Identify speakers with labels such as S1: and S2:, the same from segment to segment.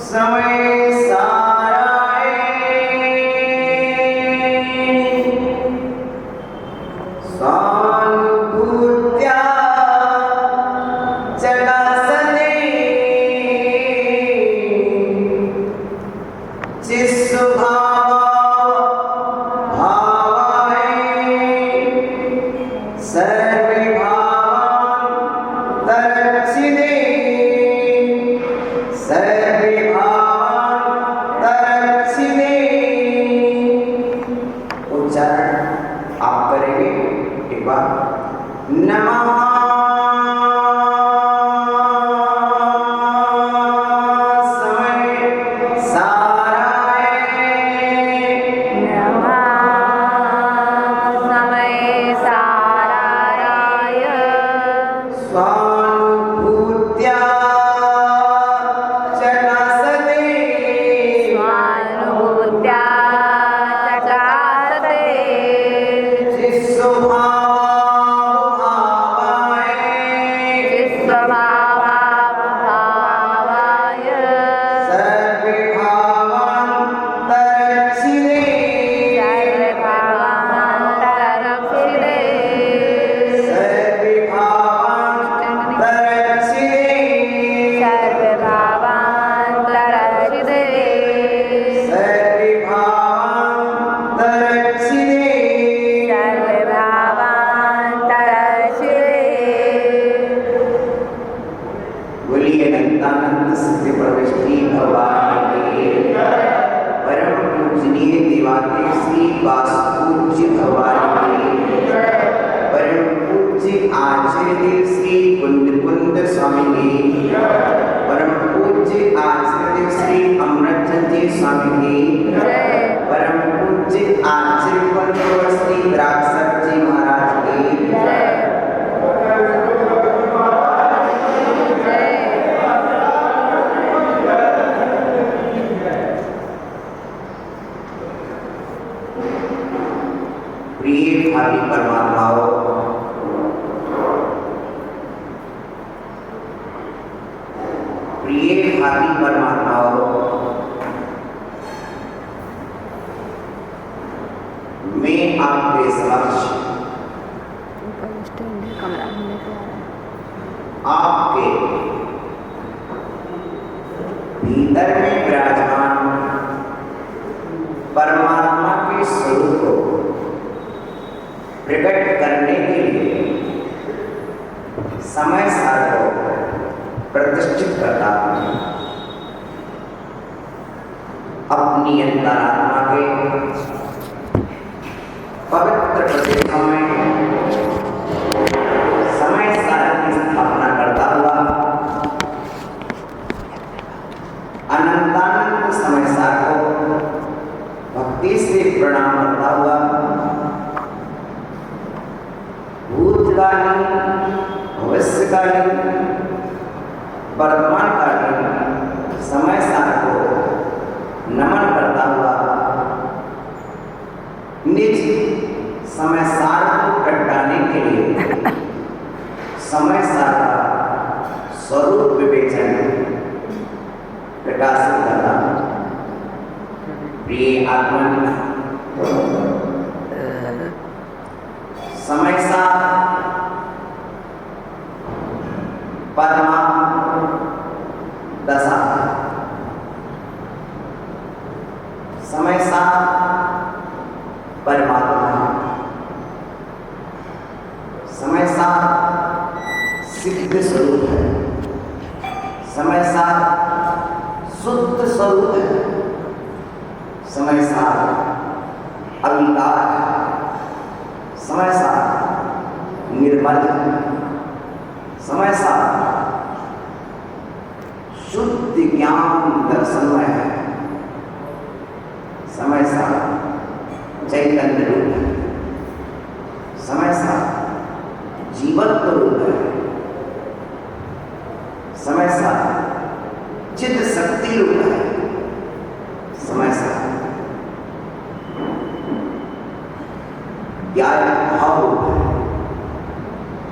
S1: समय साराए स्वानुभूत्या जगासने चित्स्वभाव भावाय सर्वे भावान् तरच्छिदे सर्वे भावान् तरच्छिदे। उच्चारण आप करेंगे एक बार। नमः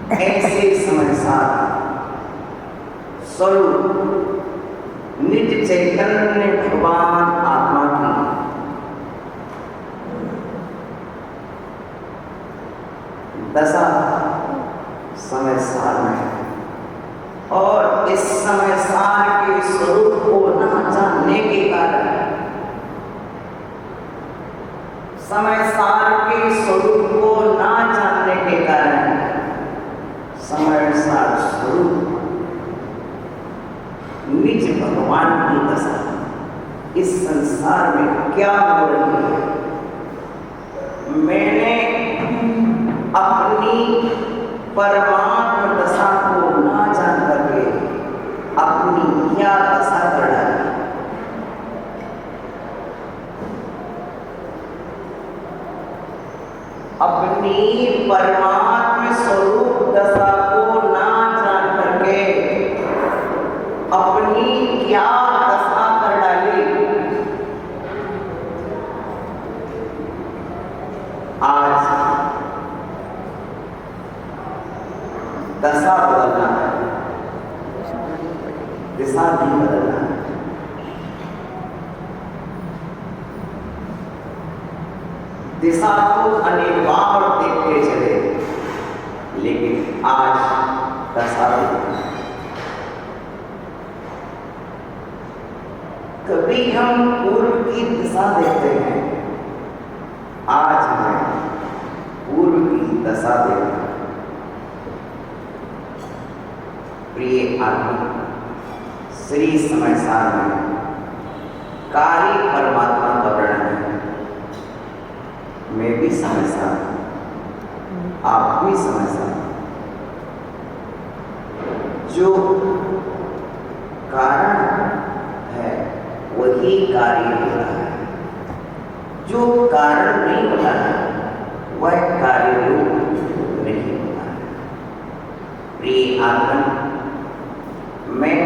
S2: ऐसे समय साथ स्वरूप नित्य
S1: चैतन्य भगवान आत्मा की दशा समय सार में, और इस समय सार के स्वरूप को न जानने के कारण, समय सार के स्वरूप को न जानने के कारण समय सार स्वरूप निज भगवान की दशा इस संसार में क्या हो रही है, मैंने अपनी परमात्म दशा को ना जान करके अपनी क्या दशा कर डाली। अपनी परमात्म स्वरूप दशा को ना जान करके अपनी क्या दशा कर डाली। आज दशा बदलना है, दिशा भी बदलना है। दिशा तो अनेक बार देखते चले, लेकिन आज दशा बदलना। कभी हम पूर्व की दिशा देखते हैं, आज हमें पूर्व की दशा देखना। प्रिय आत्मा, श्री समय सार में कार्य परमात्मा का वर्णन है। मैं भी समय सार, आप भी समय सार। जो कारण है वही कार्य होता है, जो कारण नहीं होता है वह कार्य रूप नहीं होता है। प्रिय आत्मा, मैं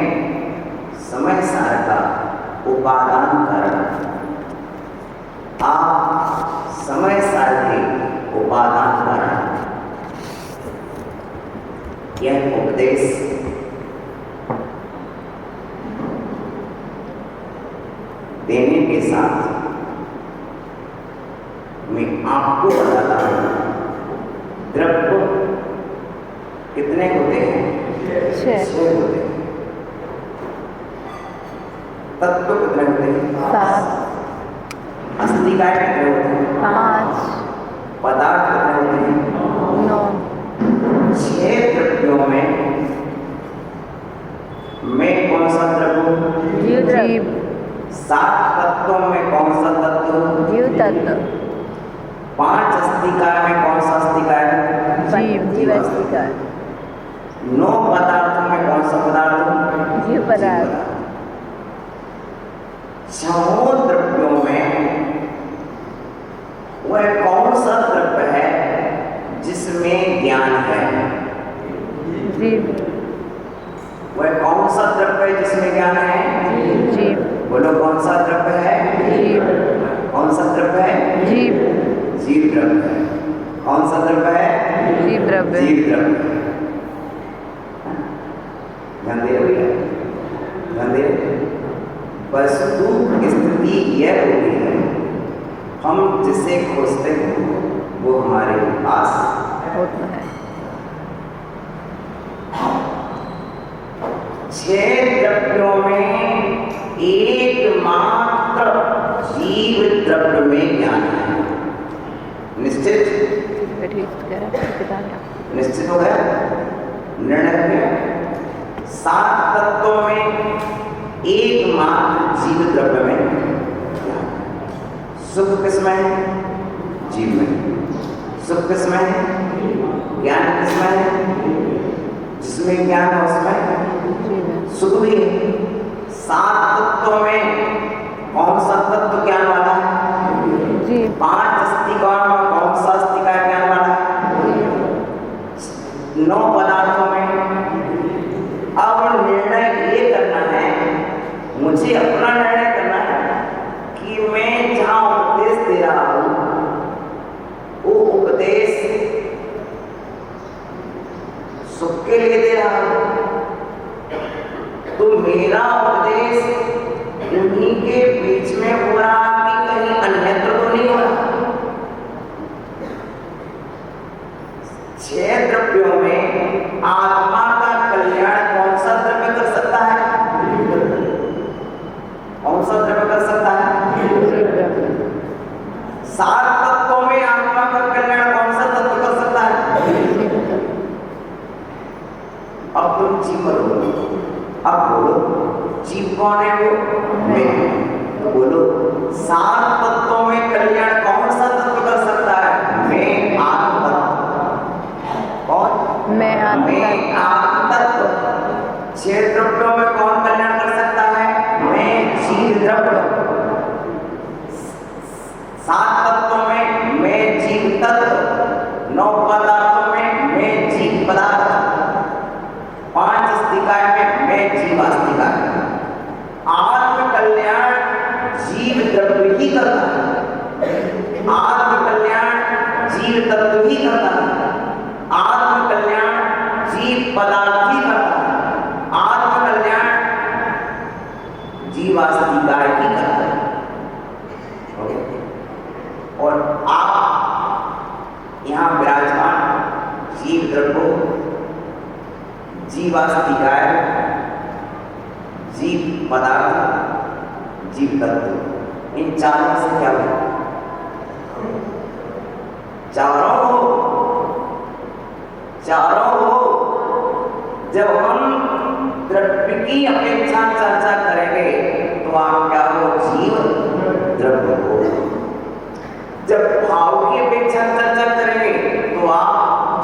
S1: समय सार का उपादान कारण, आप समय सार के उपादान कारण। यह उपदेश देने के साथ मैं आपको बताता हूं, द्रव्य कितने होते हैं? 6 होते हैं। तत्व कितने होते हैं?
S2: 7।
S1: अस्थिकाय कितने होते हैं?
S2: 5।
S1: पदार्थ कितने होते हैं?
S2: 9।
S1: 6 द्रव्यों में मैं कौन सा द्रव्य हूं?
S2: जीव।
S1: 7 तत्वों में कौन सा तत्व हूं?
S2: जीव तत्व।
S1: 5 अस्थिकाय में कौन सा अस्थिकाय?
S2: जीव अस्थिकाय।
S1: 9 पदार्थों में कौन सा पदार्थ हूं?
S2: जीव पदार्थ।
S1: 6 द्रव्यों में वह कौन सा द्रव्य है जिसमें ज्ञान है?
S2: जीव।
S1: वह कौन सा द्रव्य है जिसमें ज्ञान है?
S2: जीव।
S1: बोलो, कौन सा द्रव्य है?
S2: जीव।
S1: कौन सा द्रव्य है?
S2: जीव।
S1: जीव द्रव्य है। कौन सा द्रव्य है?
S2: जीव द्रव्य।
S1: जीव द्रव्य। ध्यान दे रहे हो? ध्यान दे रहे? वस्तु स्थिति यह होती है, हम जिसे खोजते हैं वो हमारे पास
S2: होता है।
S1: 6 द्रव्यों में एकमात्र जीव द्रव्य में ज्ञान है। निश्चित? निश्चित हो गया? निर्णय हो गया? 7 तत्वों में एकमात्र जीव द्रव्य में ज्ञान है। सुख किसमें है? जीव में। सुख किसमें है? ज्ञान किसमें है? जिसमें ज्ञान है उसमें सुख भी है। 7 तत्वों में कौन सा तत्व ज्ञान वाला है?
S2: जी।
S1: 5 अस्थिकायों में कौन सा अस्थिकाय ज्ञान वाला है? 9 पदार्थों में। अब निर्णय ये करना है, मुझे अपना निर्णय करना है कि मैं जहां उपदेश दे रहा हूं वो उपदेश सुख के लिए दे रहा हूं, तो मेरा उपदेश कौन सा द्रव्य कर सकता है?
S2: जीव द्रव्य।
S1: 7 तत्वों में आत्मा का कल्याण कौन सा तत्व कर सकता है?
S2: जीव तत्व।
S1: अब तुम जीव मत बोलो, अब बोलो जीव कौन है? वो मैं। तो बोलो 7 तत्वों में कल्याण कौन सा तत्व कर सकता है? मैं आत्म तत्व। कौन?
S2: मैं आत्म
S1: मैं आत्म तत्व। 6 द्रव्यों में कौन कल्याण कर सकता है? मैं जीव द्रव्य। 7 तत्वों में मैं जीव तत्व। 9 पदार्थों में मैं जीव पदार्थ। 5 अस्तिकाय में मैं जीव अस्तिकाय। आत्म कल्याण जीव द्रव्य ही करता है। आत्म कल्याण जीव तत्व ही करता है। आत्म कल्याण जीव पदार्थ ही करता है। आत्म कल्याण जीवास्तिकाय ही करता है। और आप यहाँ विराजमान जीव द्रव्य, जीवास्तिकाय, जीव पदार्थ, जीव तत्व, इन चारों से क्या हुआ? चारों हो। जब हम द्रव्य की अपेक्षा चर्चा करेंगे तो आप क्या हो? जीव द्रव्य हो। जब भाव की अपेक्षा चर्चा करेंगे तो आप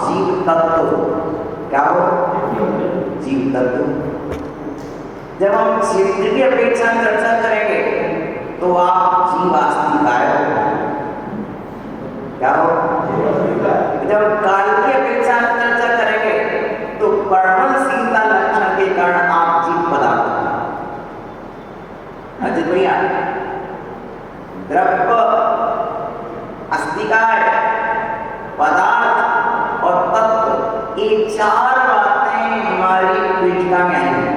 S1: जीव तत्व हो। क्या हो? जीव तत्व। जब हम क्षेत्र की अपेक्षा चर्चा करेंगे तो आप जीवास्तिकाय हो। क्या हो? जब काल की अपेक्षा चर्चा करेंगे तो परिणमशीलता लक्षण के कारण आप जीव पदार्थ हो। अजित भैया, द्रव्य, अस्तिकाय, पदार्थ और तत्व, ये 4 बातें हमारी पीठिका में आई हैं।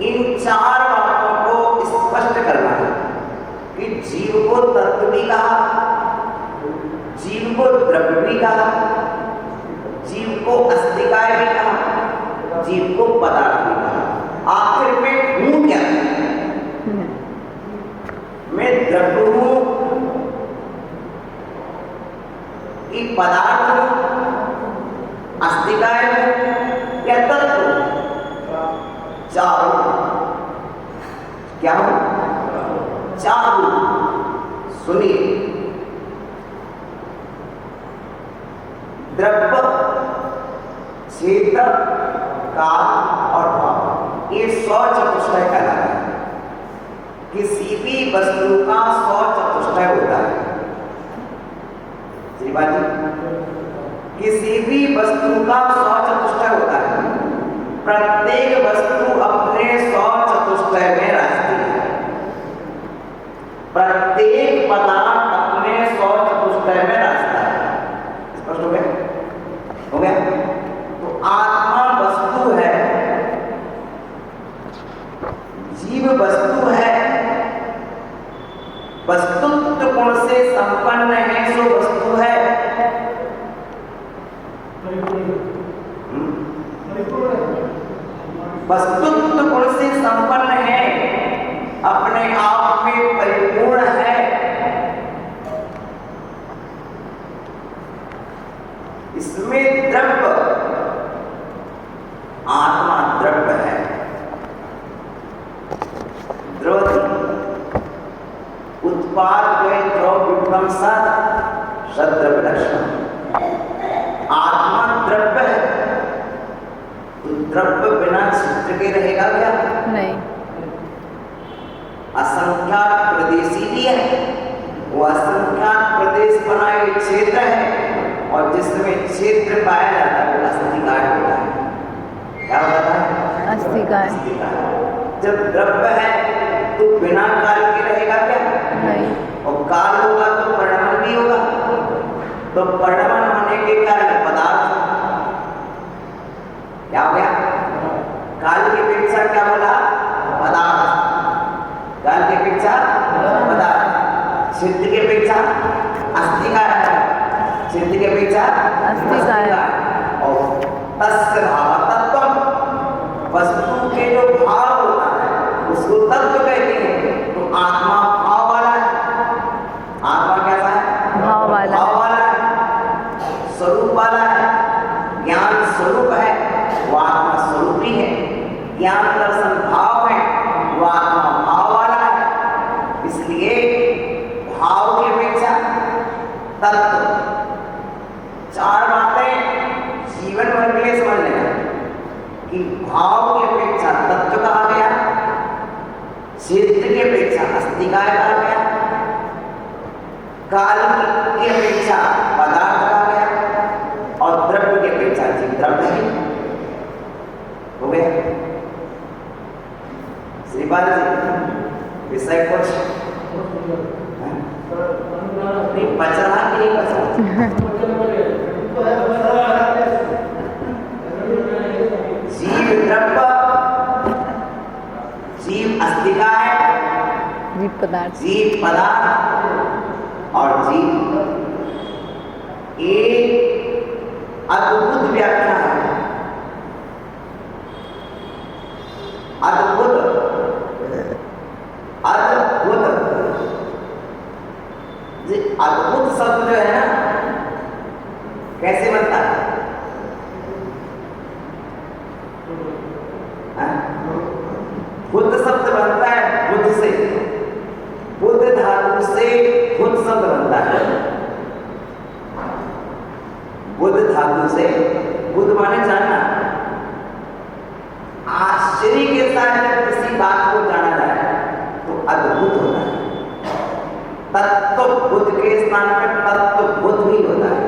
S1: इन 4 बातों को स्पष्ट करना है कि जीव को तत्व भी कहा, जीव को द्रव्य भी कहा, जीव को अस्तिकाय भी कहा, जीव को पदार्थ भी कहा। आखिर में हूं क्या? मैं द्रव्य हूं कि पदार्थ हूं, अस्तिकाय हूं या तत्व? चारों। क्या हो? चारों। सुनिए, द्रव्य, क्षेत्र, काल और भाव, ये 100 चतुष्टय कहलाता है। किसी भी वस्तु का 100 चतुष्टय होता है। श्रीवाजी, किसी भी वस्तु का 100 चतुष्टय होता है। प्रत्येक वस्तु अपने 100 चतुष्टय में रहती है। प्रत्येक पदार्थ अपने 100 चतुष्टय में रहता है। स्पष्ट हो गया? हो गया? तो आत्मा वस्तु है, जीव वस्तु है, वस्तुत्व गुण से संपन्न है, सो वस्तु है। वस्तुत्व गुण से संपन्न है, अपने आप में परिपूर्ण है। इसमें द्रव्य, आत्मा द्रव्य है। द्रव्य उत्पाद में द्रव विक्रम सद्रव्य लक्षण। आत्मा द्रव्य है, तो द्रव्य बिना क्षेत्र के रहेगा क्या?
S2: नहीं।
S1: असंख्यात प्रदेशी भी है, वो असंख्यात प्रदेश बनाए क्षेत्र है, और जिसमें क्षेत्र पाया जाता है वो अस्तिकाय होता है। क्या होता है?
S2: अस्तिकाय।
S1: जब द्रव्य है तो बिना काल के रहेगा क्या?
S2: नहीं।
S1: और काल होगा तो परिणाम भी होगा, तो परिणाम होने के कारण पदार्थ। क्या हो गया? काल की अपेक्षा क्या बोला? पदार्थ। काल की अपेक्षा पदार्थ। क्षेत्र की अपेक्षा अस्तिकाय। क्षेत्र की अपेक्षा
S2: अस्तिकाय।
S1: और तस्य भाव तत्व, वस्तु के जो भाव होता है उसको लाल जी विषय कुछ नहीं बच रहा कि नहीं बच रहा? जीव द्रव्य, जीव अस्तिका है,
S2: जीव पदार्थ,
S1: जीव पदार्थ और जीव एक अद्भुत व्याख्या है। अद्भुत अद्भुत अद्भुत शब्द जो है ना कैसे बनता है? बुद्ध शब्द बनता है बुद्ध से, बुद्ध धातु से बुद्ध शब्द बनता है। बुद्ध धातु से बुद्ध माने जानना। आश्चर्य के साथ जब किसी बात को जाना जाए तो अद्भुत होता है। तत्व बुद्ध के स्थान पर तत्व बुद्ध भी होता है।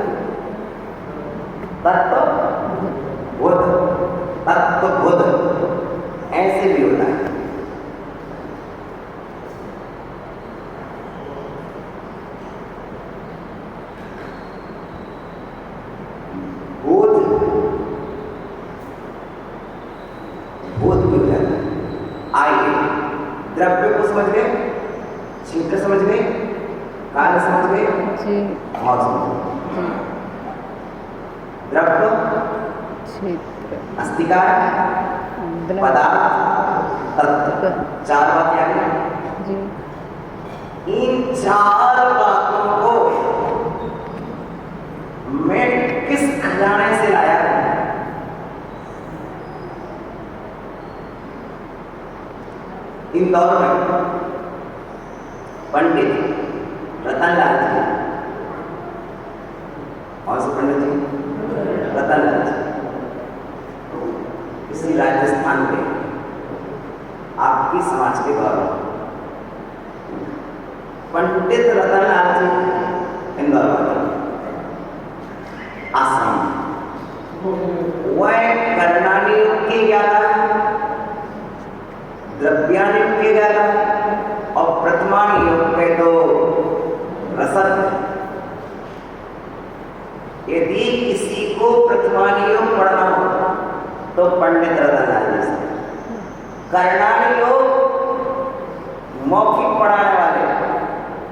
S1: तत्व बुद्ध ऐसे भी होता है। बोध भी हो जाता है। आइए द्रव्य को समझ गए, छिद्र समझ गए, काल समझ गए, भाव समझ गए। द्रव्य,
S2: छिद्र,
S1: अस्तिका, पदार्थ, तत्व, चार बातें आ गई। इन चार बातों को मैं किस खजाने से लाया? इंदौर में पंडित रतनलाल जी, और से पंडित जी रतनलाल जी, इसी राजस्थान के आपकी समाज के गौरव पंडित रतनलाल जी इंदौर वाले आश्रम वह कर्णाली युग की ज्ञाता द्रव्यान युग के ज्ञाता और प्रथमान युग के तो रसद। यदि किसी को प्रथमान युग पढ़ना हो तो पंडित रतनलाल जी से, कर्णाली युग मौखिक पढ़ाने वाले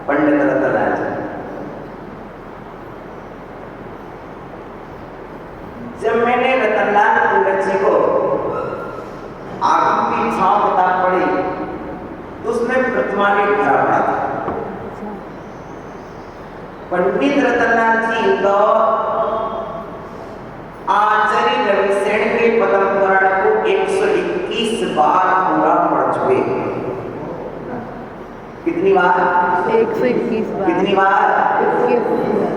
S1: पंडित रतनलाल जी। जब मैंने रतनलाल पंडित जी को आगम की छांव किताब पढ़ी तो उसमें प्रतिमान युग भरा पड़ा था। पंडित रतनलाल जी इंदौर आचार्य रविसेन के पद्म पुराण को 121 बार पूरा पढ़ चुके। कितनी बार?
S2: 121 बार।
S1: कितनी बार?
S2: 21 बार।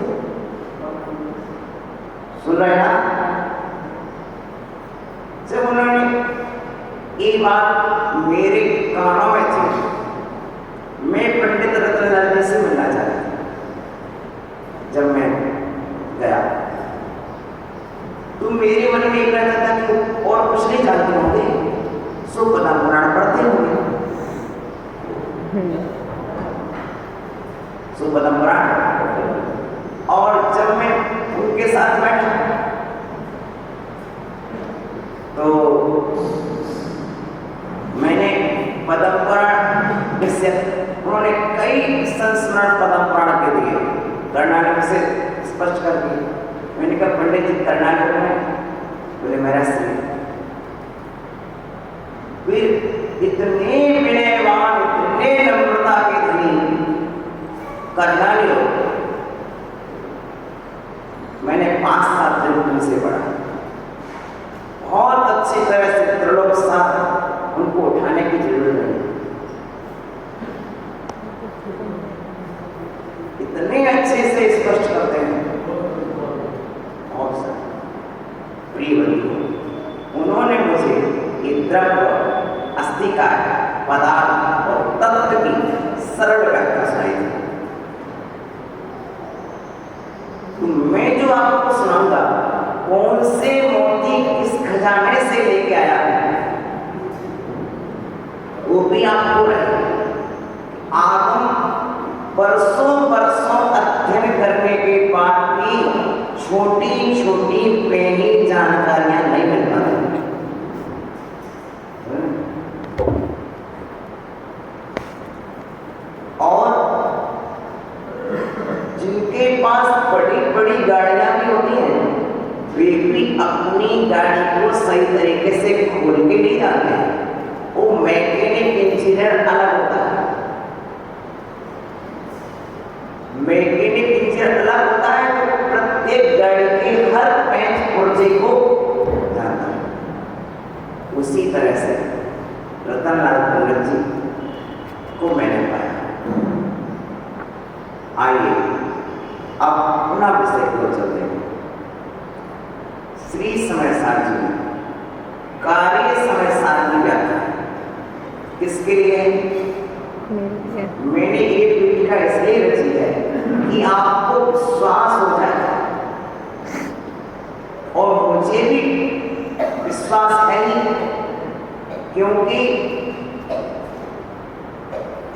S1: सुन रहे हैं ना? जब उन्होंने ये बात मेरे कानों में थी, मैं पंडित रतनलाल जी से मिलना चाहता था। जब मैं गया तो मेरे मन में कहता था कि और कुछ नहीं जानते होंगे, सो पद्म पुराण पढ़ते होंगे, सो पद्म पुराण। और जब मैं उनके साथ बैठा तो मैंने पद्म पुराण से उन्होंने कई संस्मरण पद्म पुराण के दिए, कर्नाटक से स्पष्ट कर दिए। मैंने कहा पंडित जी कर्नाटक में? बोले महाराष्ट्र में। फिर इतने विनयवान, इतने नम्रता के धनी कर्नाटक, मैंने 5-7 दिन उनसे पढ़ा। बहुत अच्छी तरह से त्रिलोक साथ उनको उठाने की जरूरत नहीं, इतने अच्छे से स्पष्ट करते हैं। और प्रिय बंधु, उन्होंने मुझे ये द्रव्य, अस्तिका, पदार्थ और तत्व की सरल व्याख्या सुनाई थी। तो मैं जो आपको सुनाऊंगा कौन से मोती किस खजाने से लेके आया है वो भी आप बरसों बरसों अध्ययन करने के बाद भी छोटी छोटी प्लेनी जानकारियां नहीं मिल पाती। और जिनके पास बड़ी बड़ी गाड़ियां भी होती हैं, वे भी अपनी गाड़ी को सही तरीके से खोल के नहीं जाते हैं। वो मैकेनिक इंजीनियर अलग होता है, मैकेनिक इंजीनियर अलग होता है जो प्रत्येक गाड़ी के हर पेंच पुर्जे को जानता है। उसी तरह से रतनलाल पंडित जी को मैंने पाया। आइए अब पुनः विषय को चलते हैं। श्री समय सारणी जी कार्य समय सारणी व्याख्या किसके लिए? मैंने ये पीठिका इसलिए रची है कि आपको विश्वास हो जाए, और मुझे भी विश्वास है ही, क्योंकि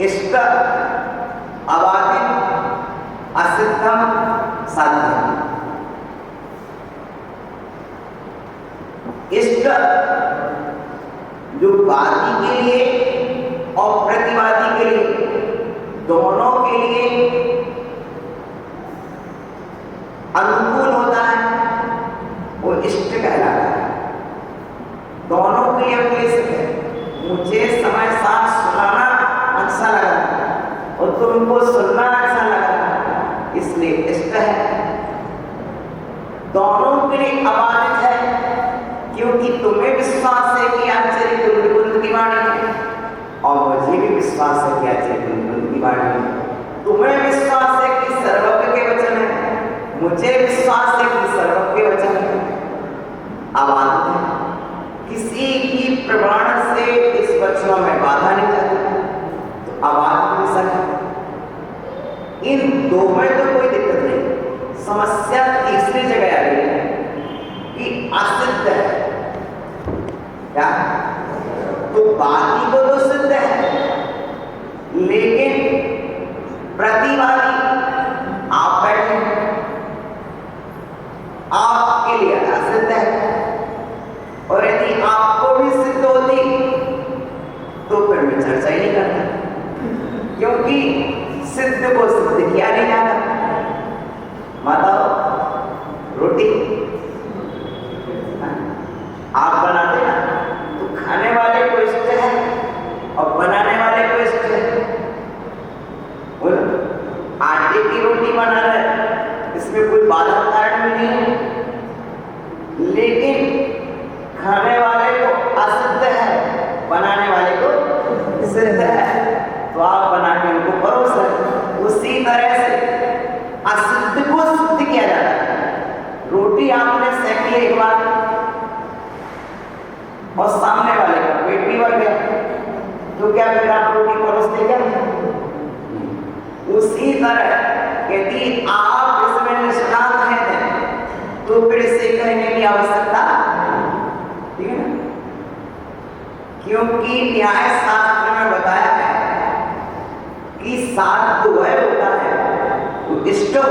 S1: इष्ट अबाधित असिद्धम साध्यम। इष्ट जो वादी के लिए और प्रतिवादी के लिए, दोनों के लिए अनुकूल होता है, वो इष्ट कहलाता है। दोनों के लिए क्लेश है। मुझे समय साथ सुनाना अच्छा लगा और तुमको सुनना अच्छा लगा, इसलिए इष्ट है। दोनों के लिए अबाधित है, क्योंकि तुम्हें विश्वास है कि आचार्य कुंद की वाणी है, और मुझे भी विश्वास है कि आचार्य कुंद की वाणी है। तुम्हें विश्वास है कि सर्वज्ञ के वचन है, मुझे विश्वास है कि सर्वज्ञ के वचन है। अबाधित है, किसी भी प्रमाण से इस वचनों में बाधा नहीं जाती, तो अबाधित विषय है। इन दो में तो कोई दिक्कत नहीं। समस्या तीसरी जगह आ गई है कि असिद्ध है। क्या? तो बाकी को तो सिद्ध है, लेकिन प्रतिवादी आप बैठे, आपके लिए असिद्ध है। और यदि आपको भी सिद्ध होती तो फिर मैं चर्चा ही नहीं करता, क्योंकि सिद्ध को सिद्ध किया नहीं जाता। माता रोटी आप बनाते ना, तो खाने वाले को इष्ट है और बनाने वाले को इष्ट है। बोलो, आटे की रोटी बना रहे, इसमें कोई बाधा कारण भी नहीं है, लेकिन खाने वाले को असिद्ध है, बनाने वाले को सिद्ध है, तो आप बना के उनको परोस रहे। उसी तरह से असिद्ध को सिद्ध किया जाता है। रोटी आपने सेकी एक बार और सामने वाले का पेट भी भर गया, तो क्या फिर आप रोटी परोसते क्या? उसी तरह यदि आप इसमें निष्णात हैं तो फिर इसे कहने की आवश्यकता, ठीक है ना? क्योंकि न्याय शास्त्र में बताया है कि साध तो वह होता है वो इष्ट हो,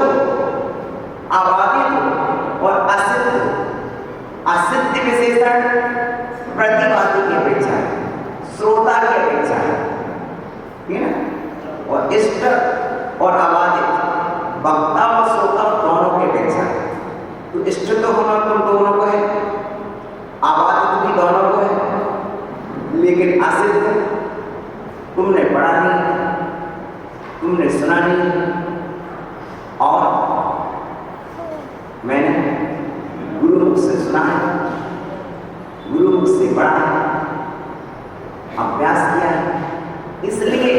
S1: अबाधित हो और असिद्ध हो। असिद्ध विशेषण प्रतिवादी की अपेक्षा है, श्रोता की अपेक्षा है, ठीक है ना? और इष्ट और अबाधित वक्ता और श्रोता दोनों की अपेक्षा है। तो इष्ट तो होना तुम दोनों को है, अबाधित भी दोनों को है, लेकिन असिद्ध तुमने पढ़ा नहीं, तुमने सुना नहीं, और मैंने गुरुमुख से सुना है, गुरुमुख से पढ़ा है, अभ्यास किया है, इसलिए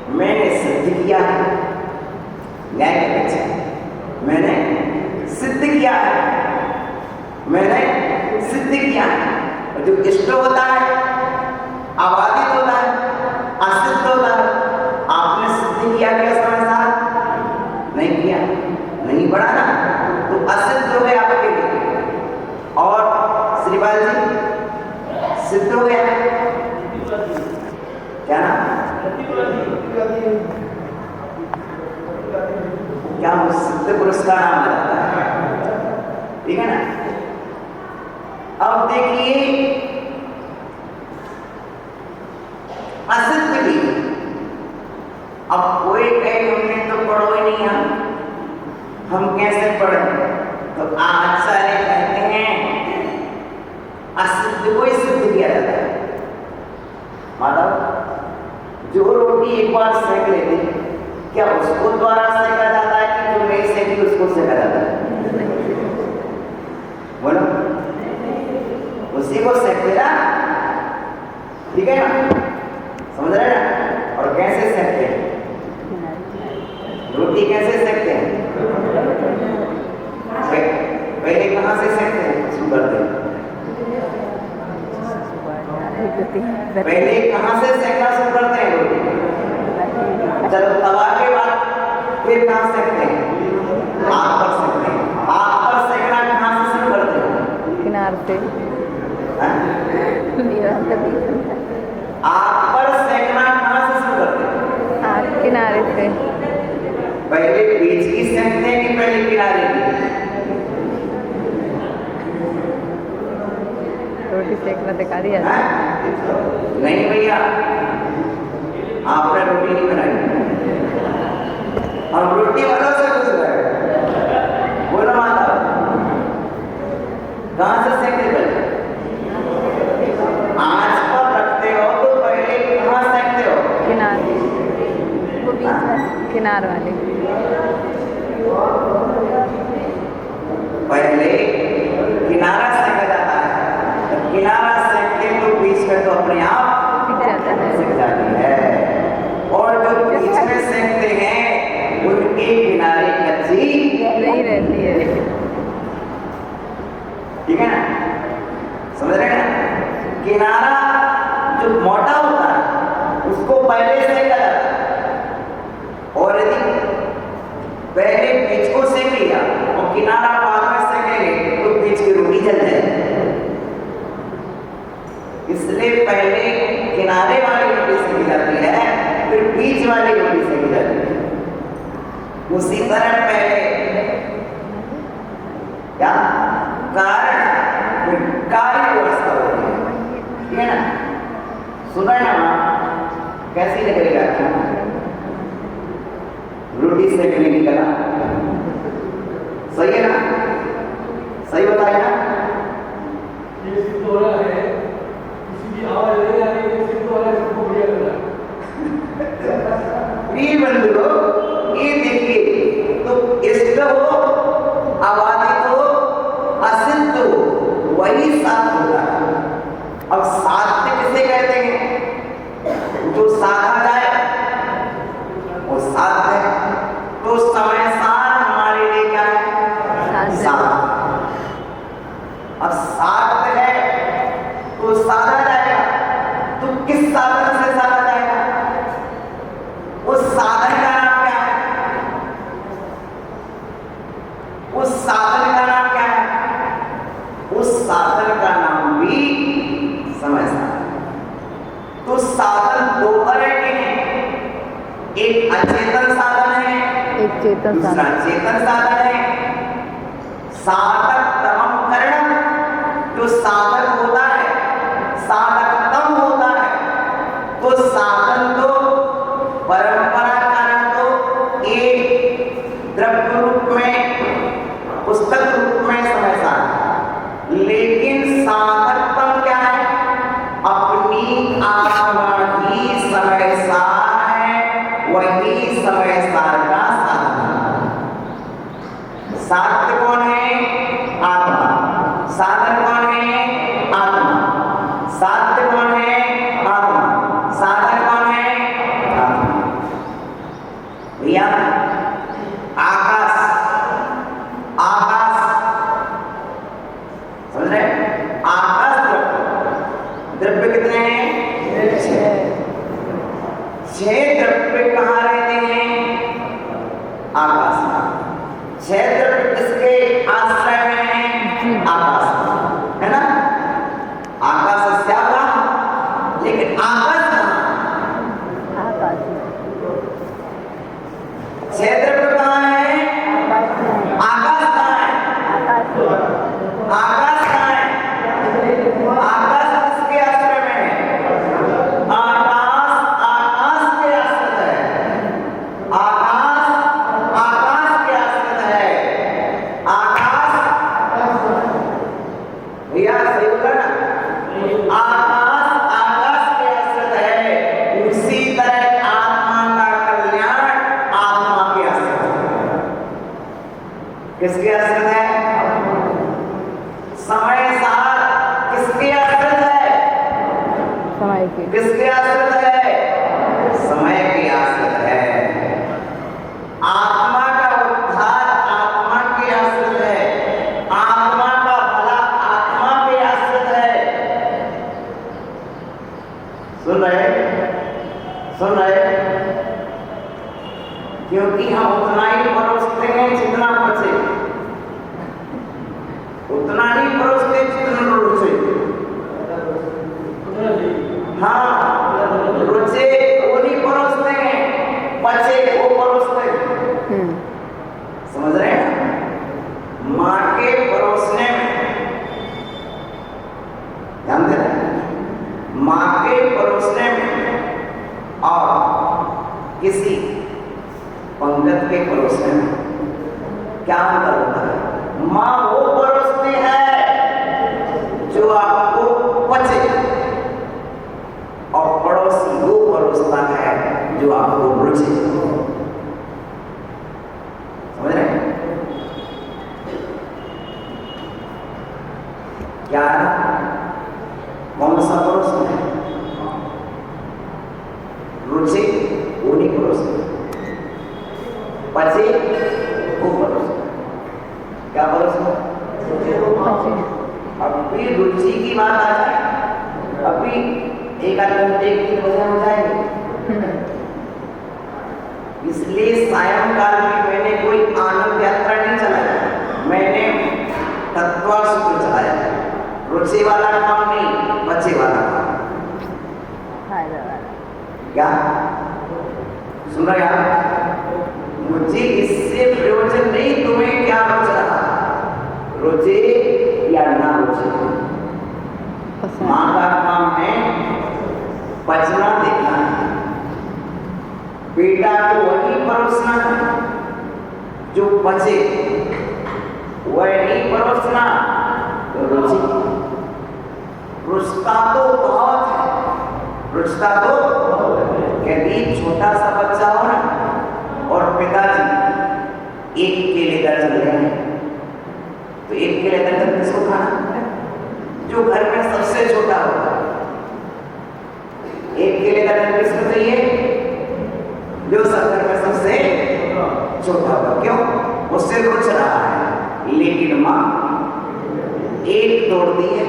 S1: मैंने सिद्ध किया है। न्याय के पीछे मैंने सिद्ध किया है, मैंने सिद्ध किया है। और जो इष्ट होता है, अबाधित होता है, असिद्ध होता है, आपने सिद्ध किया क्या समय साथ? नहीं किया, नहीं पढ़ा ना, तो असिद्ध हो गया आपके लिए। और श्रीपाल जी सिद्ध हो गया क्या ना? क्या वो सिद्ध पुरुष का नाम आ जाता है, ठीक है ना। अब देखिए असिद्ध भी, अब कोई कहे हमने तो पढ़ो ही नहीं, हम कैसे पढ़े, तो आचार्य कहते हैं असिद्ध को ही सिद्ध किया जाता है। मतलब जो रोटी एक बार सेक लेती, क्या उसको द्वारा सेका जाता है कि जो नहीं सेकी उसको सेका जाता है? बोलो, उसी को सेकते ना, ठीक है ना, समझ रहे ना। और कैसे सेकते हैं रोटी, कैसे सेकते हैं? पहले कहाँ से सेकते हैं, शुरू करते हैं? पहले कहाँ से सेकना शुरू करते हैं रोटी? चलो तवा के बाद फिर कहाँ सेकते हैं? आग पर सेकते हैं। आग पर सेकना कहाँ से शुरू करते हैं?
S2: किनार से।
S1: आग पर सेकना कहाँ से शुरू करते हैं?
S2: आग किनारे से।
S1: पहले बीच की सेकते हैं कि पहले किनारे की?
S2: रोटी सेकना दिखा दिया
S1: नहीं भैया, आपने रोटी नहीं बनाई, हम रोटी वालों से पूछ रहे हैं। बोलो माता, कहाँ से सेकते पहले? आंच पर रखते हो तो पहले कहाँ सेकते हो?
S2: किनारे, वो बीच वाले, किनार वाले।
S1: पहले किनारा सेका जाता है, किनारा सेक के तो बीच में तो अपने आप सिक जाती है। और जो बीच में सेकते हैं उनके किनारे कच्ची
S2: नहीं रहती है,
S1: ठीक है ना, समझ रहे ना। किनारा जो मोटा होता है उसको पहले सेका जाता है, और यदि पहले बीच को सेक लिया और किनारा बाद में सेकेंगे तो बीच की रोटी जल जाएगी। इसलिए पहले किनारे वाली रोटी सेकी जाती है, फिर बीच वाली रोटी सेकी जाती है। उसी तरह पहले क्या कारण फिर कार्य व्यवस्था होती है, ठीक है ना। सुना है ना, कैसी लग रही है रोटी सेकने की कला? सही है ना, सही बताया ना।
S3: ये सिद्ध हो रहा है, किसी की आवाज नहीं आ रही है, सिद्ध हो रहा है, सबको बढ़िया लग रहा है।
S1: प्रिय बंधुओं, ये देखिए, तो इष्ट हो, अबाधित हो, असिद्ध हो, वही साध होता है। अब साध्य किसे कहते हैं? जो साधा जाए वो साध्य है। तो समय सार हमारे लिए क्या है? साध। अब साध्य है तो साधा जाएगा, तो किस साधन से साधा जाएगा? उस साधन का नाम क्या है? उस साधन का नाम क्या है? उस साधन का नाम भी समय साधन। तो साधन दो तरह के हैं, एक अचेतन साधन है,
S2: एक चेतन
S1: दूसरा
S2: साधन।
S1: चेतन साधन है। साधक तमम करणम, जो साधक होता है, साधक तम होता है। तो साधन तो परंपरा कारण तो एक द्रव्य रूप में, पुस्तक रूप में समय साधन, लेकिन साधक तम क्या है? अपनी आत्मा ही समय सार है, वही समय सार का साधन है। साध्य कौन है? आत्मा। साधन कौन है? आत्मा। साध्य कौन है? आत्मा। साधन कौन है? आत्मा। भैया आकाश, आकाश समझ रहे? आकाश द्रव्य कितने हैं? 6 द्रव्य कहाँ रहते हैं? आकाश में। 6 द्रव्य किसके आश्रय में हैं? आकाश में, है ना। आकाश से आकाश, लेकिन आकाश कहाँ?
S2: 6
S1: 6 द्रव्य कहाँ है? सुन रहे? क्योंकि हम उतना ही परोसते हैं जितना बचे, उतना ही परोसते जितना रुचे। हाँ, रुचे वो नहीं परोसते हैं, बचे वो परोसते हैं। समझ रहे हैं? माँ के परोसने में ध्यान दे रहे हैं, माँ के परोसने में और किसी पंगत के परोसने में क्या अंतर होता है? माँ वो परोसती है जो आपको पचे, और पड़ोसी वो परोसता है जो आपको रुचे। समझ रहे हैं? क्या कौन सा परोसना है? रुचे वो नहीं परोसते, पचे वो परोसते। क्या परोसना? अभी रुचि की बात आ जाए, अभी एक आध घंटे की वजह हो जाएगी। इसलिए सायंकाल में मैंने कोई आनंद यात्रा नहीं चलाया, मैंने तत्व सूत्र चलाया। रुचि वाला काम नहीं, बचे वाला काम। क्या सुन रहे आप? मुझे इससे प्रयोजन नहीं तुम्हें क्या बच रहा, रुचे या ना रुचे। माँ का काम है बचना देखना है, बेटा को वही परोसना है जो बचे, वह नहीं परोसना तो रुचि। रुचता तो बहुत है, रुचता तो यदि छोटा सा बच्चा हो ना और पिताजी एक केले दर्जन ले आए, तो एक केले दर्जन किसको खाना? जो घर में सबसे छोटा होगा। एक केले दर्जन किसको चाहिए? जो सब घर में सबसे छोटा होगा। क्यों? उससे रुच रहा है। लेकिन माँ एक तोड़ दी है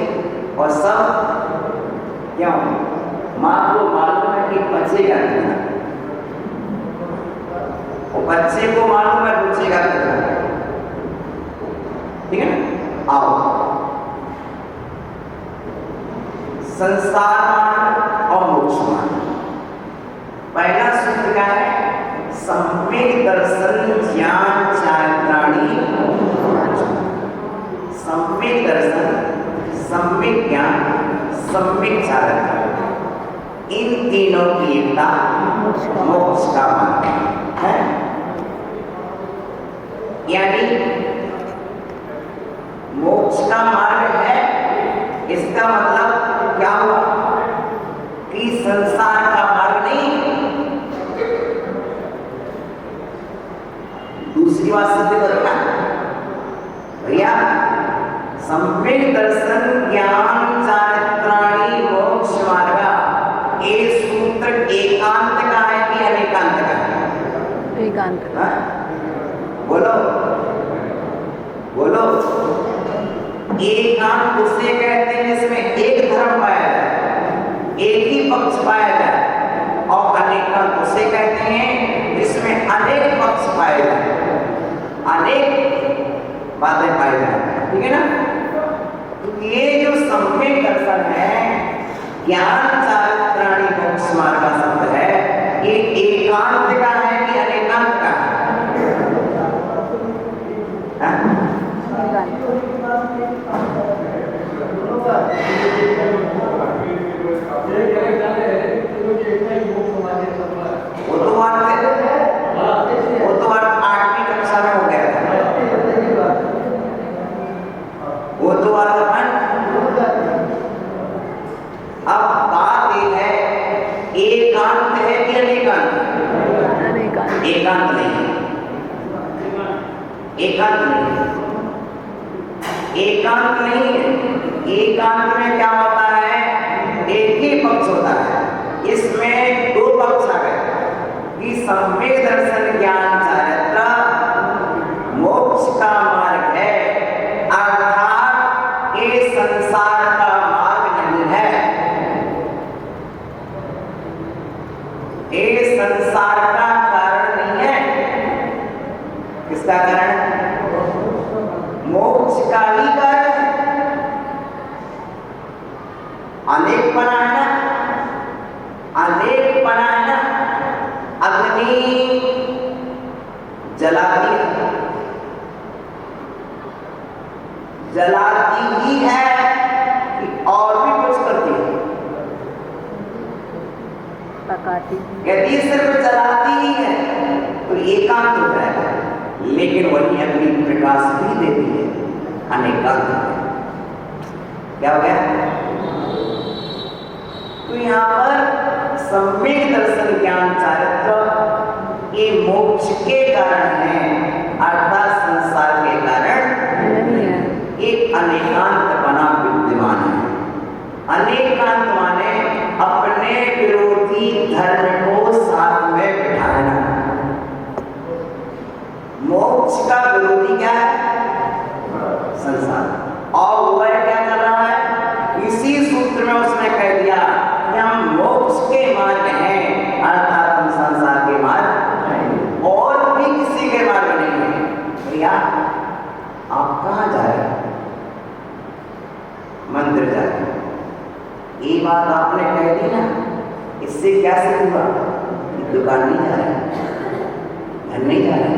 S1: और सब क्यों? माँ को मालूम है कि बचेगा कितना, और बच्चे को मालूम है बचेगा कितना। ठीक है ना? आओ, संसार मार्ग और मोक्ष मार्ग। पहला सूत्र क्या है? सम्यक दर्शन ज्ञान चारित्राणी। सम्यक दर्शन, सम्यक ज्ञान, सम्यक चारित्र, इन तीनों की एकता मोक्ष का मार्ग है। यानी मोक्ष का मार्ग है, इसका मतलब क्या हुआ कि संसार का मार्ग नहीं। दूसरी बात सिद्ध करो ना भैया, सम्यक दर्शन ज्ञान चारित्राणी मोक्ष मार्ग, ये सूत्र एकांत का है कि अनेकांत का है?
S2: एकांत का।
S1: बोलो बोलो। एकांत उसे कहते हैं जिसमें एक धर्म पाया जाए, एक ही पक्ष पाया जाए, और अनेकांत उसे कहते हैं जिसमें अनेक पक्ष पाए जाए, अनेक बातें पाई जाए। ठीक है ना? तो ये जो सम्यक दर्शन है, ज्ञान चारित्राणी मोक्ष मार्ग का शब्द है, ये एकांत का है कि अनेकांत का है? वो तो बात 8वीं कक्षा में हो गया था, वो तो बात अब बात ये है, एकांत है कि अनेकांत? एकांत नहीं, एकांत नहीं, एकांत नहीं है। एकांत में क्या होता है? एक ही पक्ष होता है। इसमें दो पक्ष आ गए कि सम्यक दर्शन ज्ञान चारित्र मोक्ष का मार्ग है, अर्थात ये संसार का मार्ग नहीं है। ये संसार का कारण नहीं है। किसका कारण है? मोक्ष का ही कारण है। अनेकपना है ना, अनेकपना है ना। अग्नि जलाती है, जलाती ही है कि और भी कुछ करती है?
S2: पकाती।
S1: यदि सिर्फ जलाती ही है तो एकांत हो जाएगा, लेकिन वही अग्नि प्रकाश भी देती है, अनेकांत हो जाएगा। क्या हो गया? तो यहाँ पर सम्यक दर्शन ज्ञान चारित्र ये मोक्ष के कारण है, अर्थात संसार के कारण
S2: नहीं है।
S1: एक अनेकांत बना विद्यमान है। अनेकांत माने अपने विरोधी धर्म को साथ में बिठाना। मोक्ष का विरोधी क्या है? संसार। और वह क्या कर रहा है? इसी सूत्र में उसने कह दिया कि हम मोक्ष के मार्ग हैं, अर्थात हम संसार के मार्ग और भी किसी के मार्ग नहीं है। भैया आप कहाँ जा रहे हैं? मंदिर जा रहे हैं। ये बात आपने कह दी ना, इससे क्या सिद्ध हुआ? दुकान नहीं जा रहे, घर नहीं जा रहे,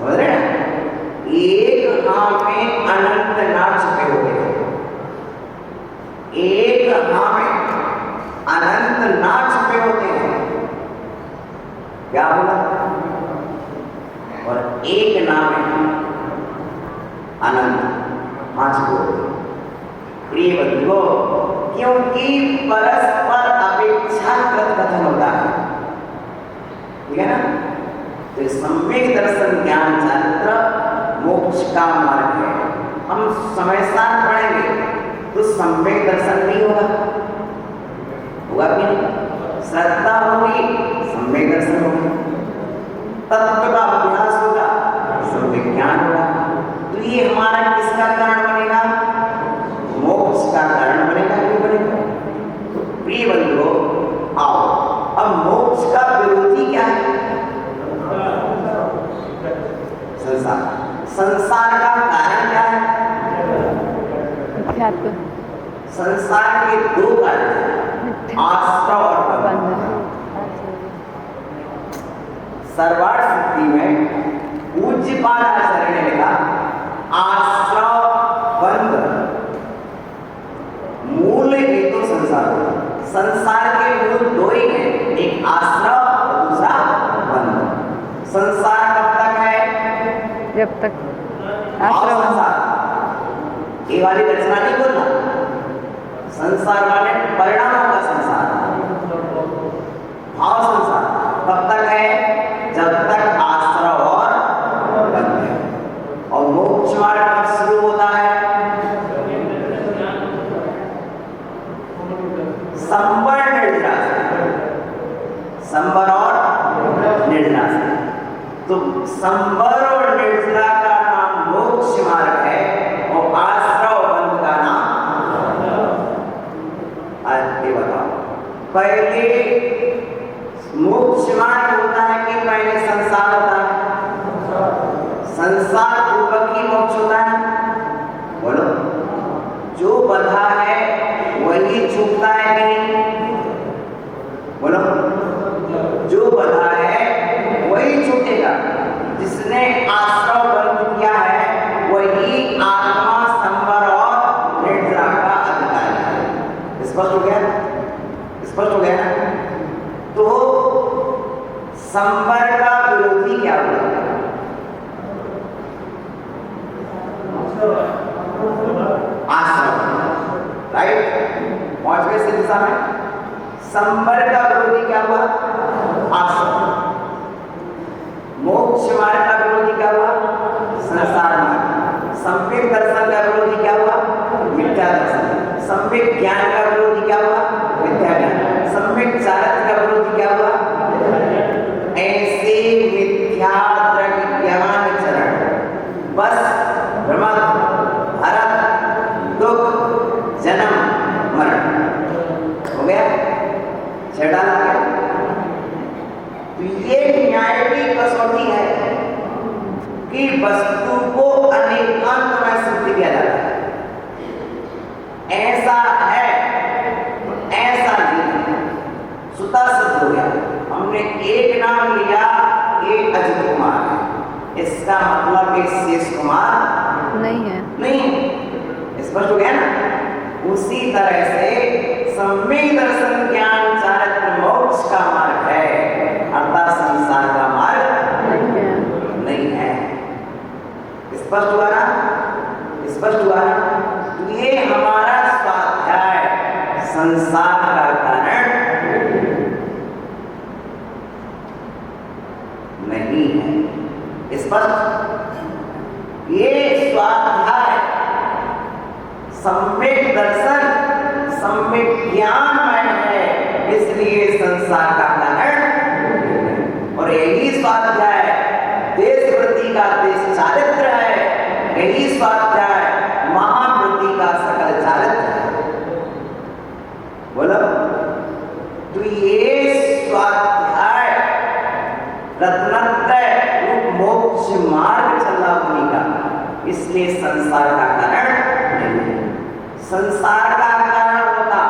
S1: समझ रहे ना? एक हाँ में अनंत ना छुपे होते हैं, एक हाँ में अनंत ना छुपे होते हैं। क्या बोला? और एक नाम में अनंत हाँ छुपे होते हैं। प्रिय बंधुओं, क्योंकि परस्पर अपेक्षा कथन होता है, ठीक है ना? तो सम्यक दर्शन ज्ञान चारित्र मोक्ष का मार्ग है। हम समय साथ पढ़ेंगे तो सम्यक दर्शन नहीं होगा, होगा कि नहीं? श्रद्धा होगी, सम्यक दर्शन होगा, तत्व का अभ्यास होगा, सम्यक ज्ञान होगा। तो ये हमारा किसका कारण बनेगा? मोक्ष का कारण बनेगा। क्यों बनेगा? प्रिय बंधुओं, आओ अब मोक्ष का विरोधी क्या है? संसार। संसार का कारण क्या है?
S2: अध्यात्म।
S1: संसार के दो कारण हैं, आश्रव और बंधन। सर्वार्थ सिद्धि में पूज्यपाद आचार्य ने लिखा, आश्रव बंधन मूल हेतु संसार। संसार के मूल दो ही हैं, एक आश्रव और दूसरा बंधन। संसार कब तक है?
S2: जब तक
S1: आश्रव संसार। ये वाली रचना नहीं बोलना, संसार वाले परिणामों का संसार, भाव संसार कब तक है? जब तक आश्रव और बंधन। और मोक्ष मार्ग कब शुरू होता है? संवर निर्जरा से, संवर और निर्जरा से। तो संवर और निर्जरा का नाम मोक्ष मार्ग है और आश्रव बंध का नाम। ये बताओ, पहले मोक्ष मार्ग होता है कि पहले संसार होता है? संसार पूर्वक ही मोक्ष होता है। बोलो, जो बंधा है वही छूटता है कि नहीं? बोलो, जो बंधा है वही छूटेगा। जिसने आश्रव बंध किया है वही आत्मा संवर और निर्जरा का अधिकारी है। स्पष्ट हो गया? स्पष्ट हो गया ना? तो संवर का विरोधी क्या हुआ? आश्रव। राइट? पहुंच गए इस दिशा में। संवर का विरोधी क्या हुआ? आश्रव। मोक्ष मार्ग का विरोधी क्या हुआ? संसार मार्ग। सम्यक दर्शन का विरोधी क्या हुआ? मिथ्या दर्शन। सम्यक ज्ञान का विरोधी क्या हुआ? मिथ्या ज्ञान। सम्यक चारित्र का विरोधी क्या हुआ? ऐसे तो ये न्याय की कसौटी है कि वस्तु को अनेकांत में सिद्ध किया जाता है। ऐसा है तो ऐसा नहीं, सुता सिद्ध हो गया। हमने एक नाम लिया, एक अजित कुमार है, इसका मतलब एक शेष कुमार
S2: नहीं है।
S1: नहीं, स्पष्ट हो गया ना। उसी तरह से सम्यक दर्शन ज्ञान चारित्र मोक्ष का मार्ग है, अर्थात संसार का मार्ग नहीं है। स्पष्ट हुआ ना? स्पष्ट हुआ ना? तो ये हमारा स्वाध्याय संसार का कारण नहीं है। स्पष्ट। ये स्वाध्याय सम्यक दर्शन, सम्यक ज्ञान में है, इसलिए संसार का कारण। और यही स्वाध्याय देश वृत्ति का देश चारित्र है, यही स्वाध्याय महावृत्ति का सकल चारित्र है। बोलो। तो ये स्वाध्याय रत्नत्रय रूप मोक्ष मार्ग चला उन्हीं का, इसलिए संसार का कारण नहीं है। संसार का कारण होता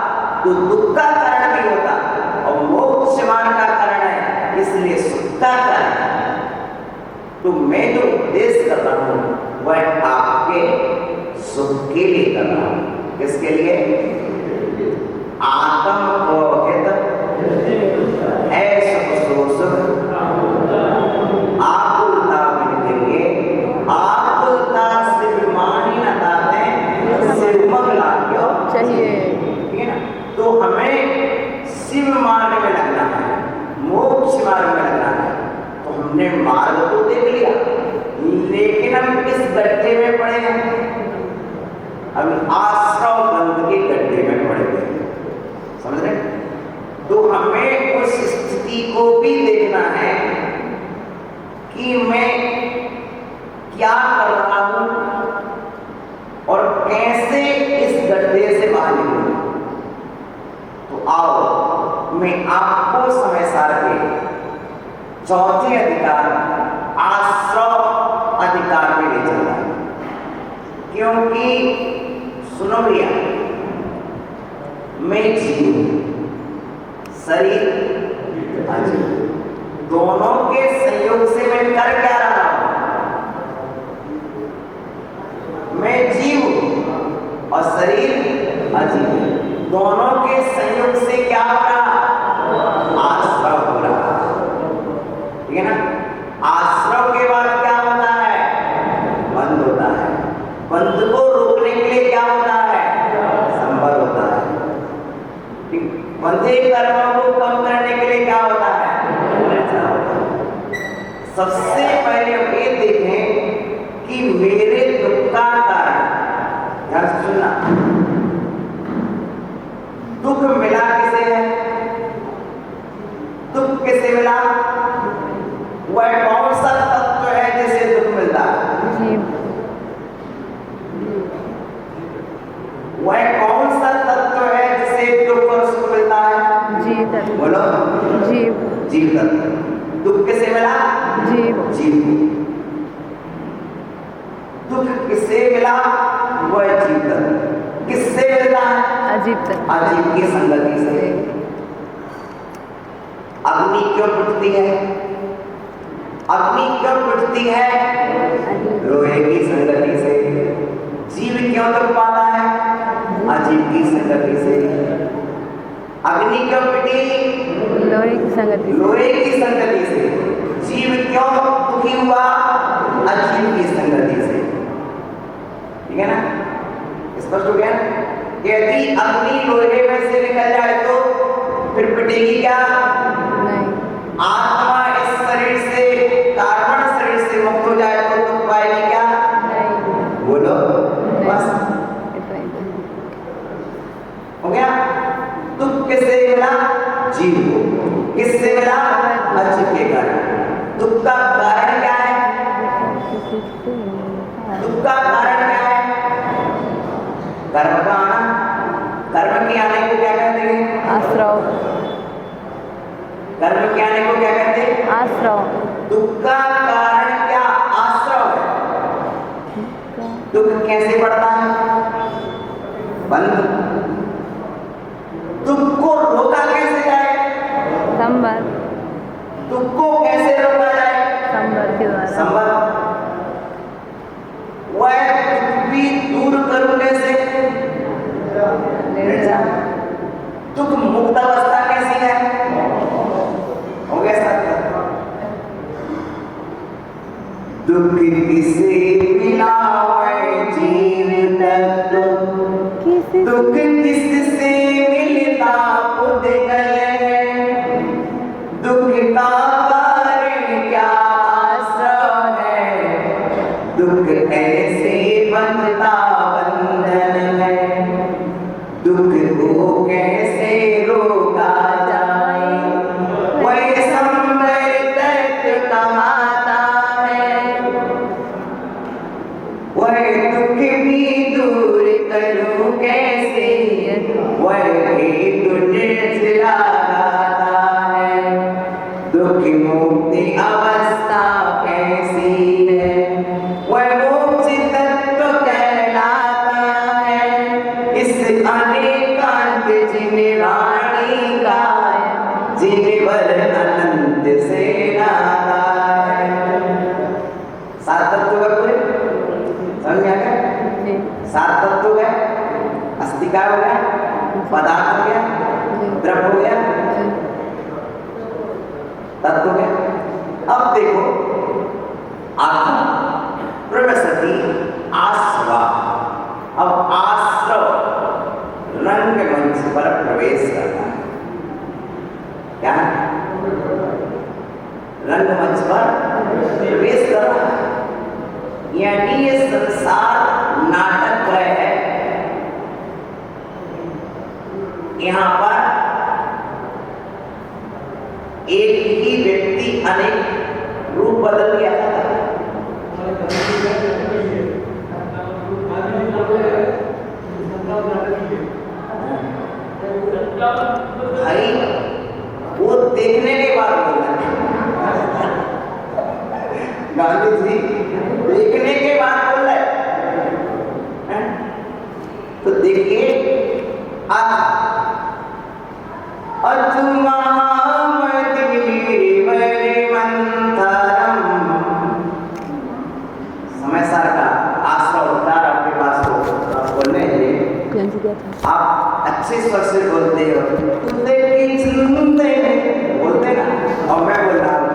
S1: तो दुख का कारण भी होता, और मोक्ष मार्ग का कारण है, इसलिए सुख का कारण है। तो मैं जो उपदेश कर रहा हूं वह आपके सुख के लिए कर रहा हूं। किसके लिए? आत्म को हित है सुख सुख आकुलता मिलेंगे, आकुलता से विमानी न दाते सिरमग लाग्यो
S2: चाहिए।
S1: ठीक है ना? तो हमें शिव मार्ग में लगना है, मोक्ष मार्ग में लगना है। तो हमने मार्ग तो देख लिया, लेकिन हम किस गड्ढे में पड़े हैं? हम आश्रव बंध के गड्ढे में पड़े हुए, समझ रहे? तो हमें उस स्थिति को भी देखना है कि मैं क्या कर रहा हूं और कैसे इस गड्ढे से बाहर निकलूं। तो आओ मैं आपको समय सार के चौथे अधिकार आश्रव अधिकार में ले चलता हूं। क्योंकि सुनो भैया, मैं जीव शरीर अजीव, दोनों के संयोग से मैं कर क्या रहा हूं? मैं जीव और शरीर अजीव, दोनों के संयोग से क्या हो रहा? आश्रव हो रहा। ठीक है ना? आश्रव के बाद क्या होता है? बंध होता है। बंध को रोकने के लिए क्या होता है? संभव होता है। बंधे कर्मों को कम करने के लिए क्या होता है? सबसे पहले हम ये देखें कि मेरे दुख का कारण, ध्यान से सुनना, दुख मिला किसे है? दुख किसे मिला? वह कौन सा तत्व है जिसे दुख मिलता है?
S2: जीव।
S1: वह कौन सा तत्व है जिसे दुख और सुख मिलता है?
S2: जीव तत्व।
S1: बोलो।
S2: जीव।
S1: जीव तत्व। दुख किसे मिला?
S2: जीव।
S1: जीव। दुख किसे मिला? वह जीव तत्व। किससे मिलता है?
S2: अजीब तत्व।
S1: अजीव की संगति से। अग्नि क्यों टूटती है? अग्नि क्यों टूटती है? लोहे की संगति से। जीव क्यों दुख पाता है? अजीव की संगति से। अग्नि क्यों पिटी?
S2: लोहे की संगति।
S1: लोहे की संगति से। जीव क्यों दुखी हुआ? अजीव की संगति से। ठीक है ना? स्पष्ट हो गया? यदि अग्नि लोहे में से निकल जाए तो फिर पिटेगी क्या?
S2: नहीं।
S1: आत्मा इस शरीर से, कार्बन शरीर से मुक्त हो जाए तो दुख पाएगी क्या?
S2: नहीं।
S1: बोलो। बस
S2: इतना ही।
S1: हो गया? दुख किससे मिला? जीव को। किससे मिला? अजीव के कारण। दुख का कारण क्या है? दुख का कारण क्या है? कर्म का आना। कर्म के आने को क्या कहते हैं?
S2: आश्रव।
S1: कर्म के आने को क्या कहते हैं?
S2: आश्रव।
S1: दुख का कारण क्या? आश्रव है। दुख कैसे बढ़ता है? बंध। दुख को रोका कैसे जाए?
S2: संबर।
S1: दुख को कैसे रोका जाए?
S2: संबर के द्वारा।
S1: संबर। वह दुख भी दूर करूं कैसे? निर्जन। दुख मुक्त अवस्था कैसी है? हो गया सत्य। दुख किसे मिलावे जीव तत्व, दुख किससे मिलता पुद्गल है, दुख का कारण क्या? आश्रव है, दुख कैसे बनता बंधन है, दुख को कैसे रोका जाए, वह संबर तत्व कहाता है, वह दुख भी दूर करूं कैसे, वह भी तुझे लगाता है, दुख मुक्ति अवस्था कैसी है, वह मोक्ष तत्व कहलाता है, इस अनेकांत जिन वाणी का जिन वर अनंत से नाता है। सात तत्व का पूरे समझ आ गया?
S2: जी।
S1: सात तत्व है। अस्तिका हो गया, पदार्थ हो गया, द्रव्य हो गया, तत्व हो गया। अब देखो आत्मा प्रवसति आश्रवा। अब आश्रव रंगमंच पर प्रवेश करता है। क्या? रंगमंच पर प्रवेश कर रहा है। यानी ये संसार नाटक है। यहाँ पर एक ही व्यक्ति अनेक रूप बदल के आता था। भाई वो देखने के बाद बोला, गांधी जी देखने के बाद बोल रहे हैं। तो देखिए समय सार का आश्रव उद्धार आपके पास हो बोलने आप अच्छे स्वर से बोलते हो, बोलते ना। और मैं बोल रहा हूँ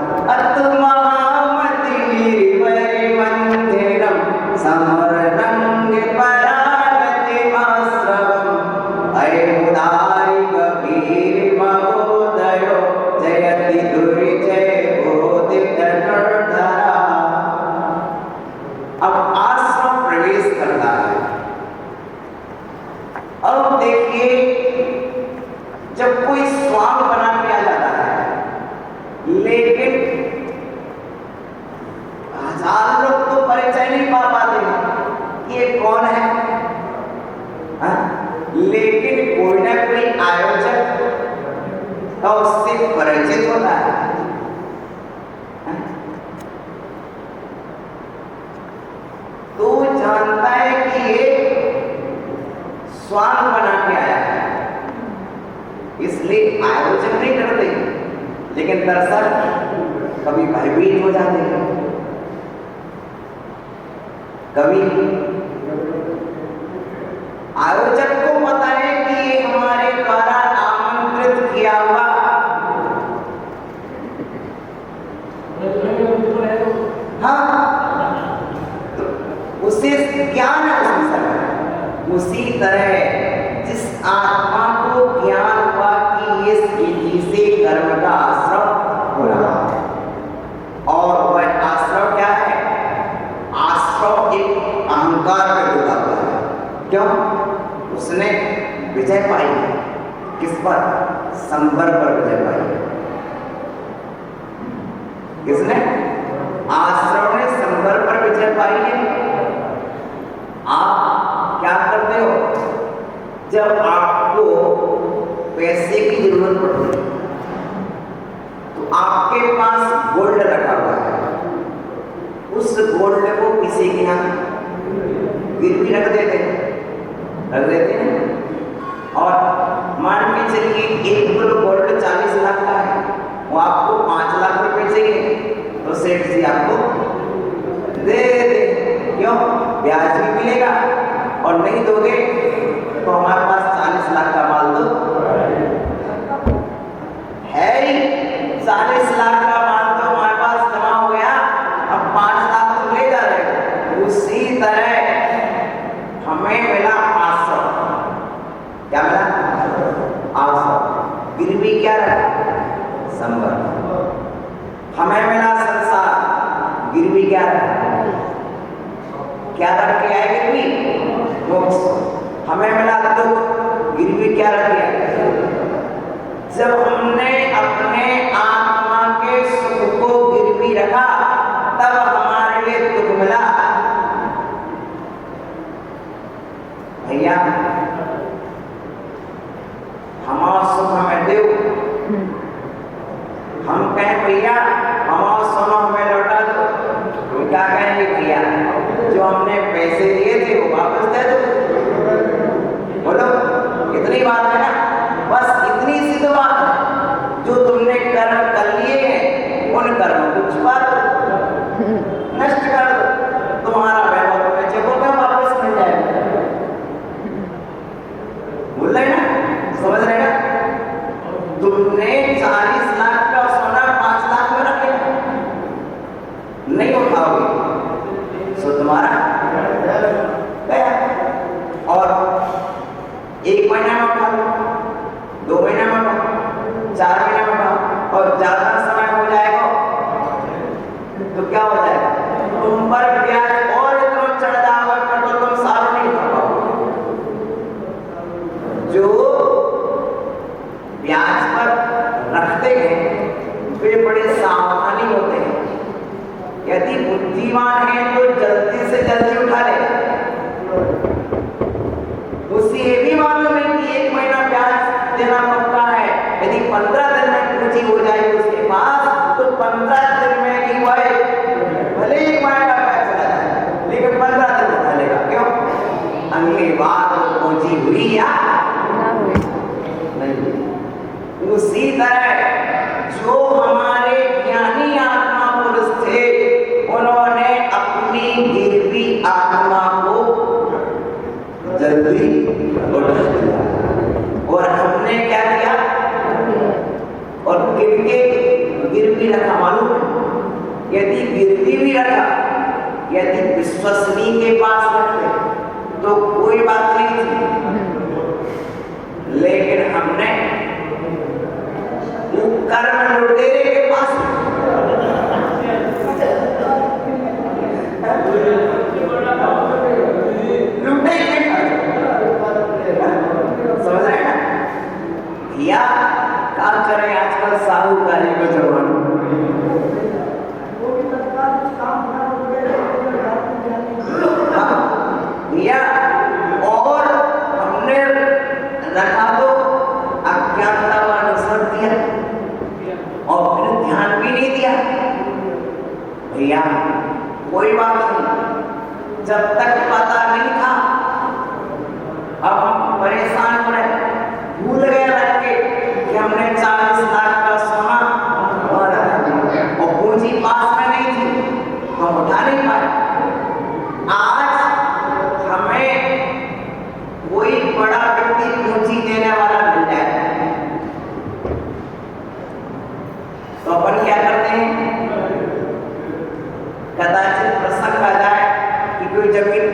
S1: जब कोई स्वांग बना के आ जाता है, लेकिन हजार लोग तो परिचय नहीं पा पाते कि ये कौन है, लेकिन कोई ना कोई आयोजक का उससे परिचित होता है। तो जानता है कि ये स्वांग बना के आया है, इसलिए आयोजन नहीं करते, लेकिन दर्शक कभी भयभीत हो जाते हैं, कभी आयोजक को पता है कि ये हमारे द्वारा आमंत्रित किया हुआ, हाँ, तो उसे ज्ञान है उस समय। उसी तरह जिस आत्मा को ज्ञान हुआ कि इस विधि से कर्म का आश्रव हो रहा है, और वह आश्रव क्या है? आश्रव एक अहंकार में डूबा हुआ है। क्यों? उसने विजय पाई है। किस पर? संबर पर विजय पाई है। किसने? आश्रव ने संबर पर विजय पाई है। आप क्या करते हो जब आपको पैसे की जरूरत पड़ती है? तो आपके आपके पास गोल्ड रखा हुआ है, उस गोल्ड को किसी के यहाँ गिरवी रख देते हैं और मान के चलिए 1 किलो गोल्ड 40 लाख का है, वो आपको 5 लाख रुपए चाहिए तो सेठ जी आपको दे देते। क्यों? ब्याज भी मिलेगा और नहीं दोगे तो हमारे पास 40 लाख का माल तो है ही, 40 लाख का माल तो हमारे पास जमा हो गया, अब 5 लाख तो ले जा रहे। उसी तरह हमें मिला 800, क्या मिला? 800, गिरवी क्या रहा? संबंध। हमें मिला संसार, गिरवी क्या रहा? क्या रख के आए गिरवी? मोक्ष। हमें मिला दुख, गिरवी क्या रख दिया? जब हमने अपने आत्मा के सुख को गिरवी रखा तब हमारे लिए दुख मिला। भैया हमारा सुख हमें दो, हम कहें भैया हमारा सोना हमें लौटा दो, तो क्या कहेंगे? भैया जो हमने पैसे दिए थे वो वापस दे दो। बोलो, इतनी बात है ना, बस इतनी सी तो बात है। जो तुमने कर्म कर लिए हैं उन कर्मों को छुपा दो, नष्ट कर दो, तुम्हारा वैभव तुम्हें जगहों में वापस मिल जाएगा। बोल रहे ना, समझ रहे ना? तुमने 40 लाख का सोना 5 लाख में रख लिया, नहीं उठाओगे सो तुम्हारा गया। और 1 महीना में उठाओ, 2 महीना में उठाओ, 4 महीना में उठाओ और ज्यादा समय हो जाएगा तो क्या हो जाएगा? तुम पर ब्याज और इतना चढ़ जाओगे पर तो तुम सालों नहीं उठा पाओगे। जो ब्याज पर रखते हैं वे बड़े सावधानी होते हैं। यदि बुद्धिमान है तो जल्दी से जल्दी उठा लेगा। उसे ये भी मालूम है कि 1 महीना ब्याज देना पक्का है, यदि 15 दिन में पूंजी हो जाएगी उसके पास तो 15 दिन में ही वह भले 1 महीना ब्याज चला जाए लेकिन 15 दिन उठा लेगा। क्यों? अगली बार पूंजी हुई या नहीं? उसी तरह जो हमारे ज्ञानी आत्मा पुरुष थे उन्होंने अपनी गिरवी आत्मा को जल्दी उठा दिया और हमने क्या किया? और किनके गिरवी रखा मालूम है? यदि गिरवी भी रखा, यदि विश्वसनीय के पास रखते तो कोई बात नहीं थी, लेकिन हमने कर्म लुटेरे के पास लुटे के समझ रहे ना भैया? क्या करें आजकल साहूकारी का जमाना। भैया और हमने रखा तो अज्ञानता का अनुसर दिया और फिर ध्यान भी नहीं दिया। भैया कोई बात नहीं, जब तक पता नहीं था अब हम परेशान हो रहे, भूल गए रख के कि हमने 40 लाख का सोना और पूंजी पास में नहीं थी तो हम उठा नहीं पाए। आज हमें कोई बड़ा व्यक्ति पूंजी देने वाला मिल जाए तो अपन क्या करते हैं? कदाचित प्रसंग आ जाए कि कोई जमीन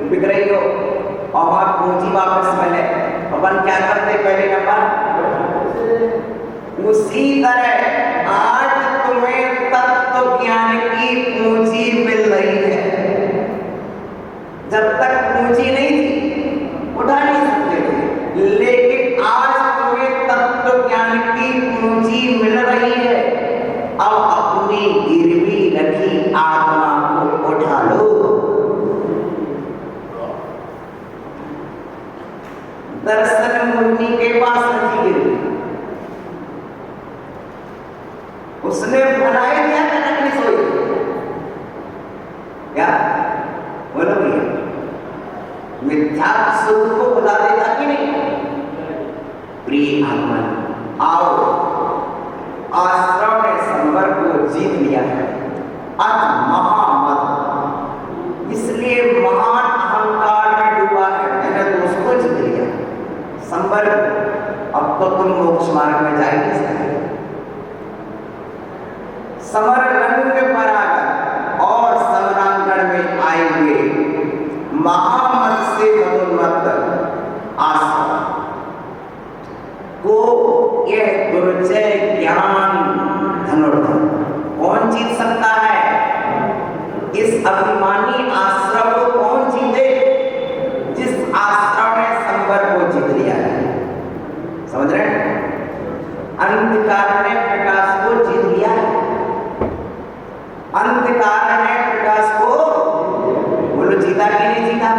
S1: बिक रही हो और वहां पूंजी वापस मिले, अपन क्या करते? पहले नंबर उसी तरह आज तुम्हें तत्व ज्ञान की पूंजी मिल रही है। जब तक पूंजी नहीं थी उठा नहीं सकते थे, लेकिन आज तुम्हें तत्व ज्ञान की पूंजी मिल रही है। अब अपनी गिरवी रखी आत्मा को उठा लो। दर्शन मुनि के पास रखी गिरवी, उसने भलाई दिया कनक नहीं सोई। क्या बोलो भैया, मिथ्या सुख को बुला देता कि नहीं? प्रिय आत्मन आओ, आश्रम ने संवर को जीत लिया है। आज महामद इसलिए महान अहंकार में डूबा है, मैंने तो उसको जीत लिया। संवर अब तो तुम मोक्ष मार्ग में जा ही नहीं सकते। समर रंग पर आकर और समरांगण में आए हुए महामद से मदोन्मत्त आश्रम को यह दुर्जय ज्ञान धनुर्धर कौन जीत सकता है? इस अभिमानी आश्रम को कौन जीते? जिस आश्रम ने संवर को जीत लिया है। समझ रहे हैं? अंधकार ने प्रकाश को जीत लिया है। अंधकार ने प्रकाश को बोलो जीता कि नहीं जीता?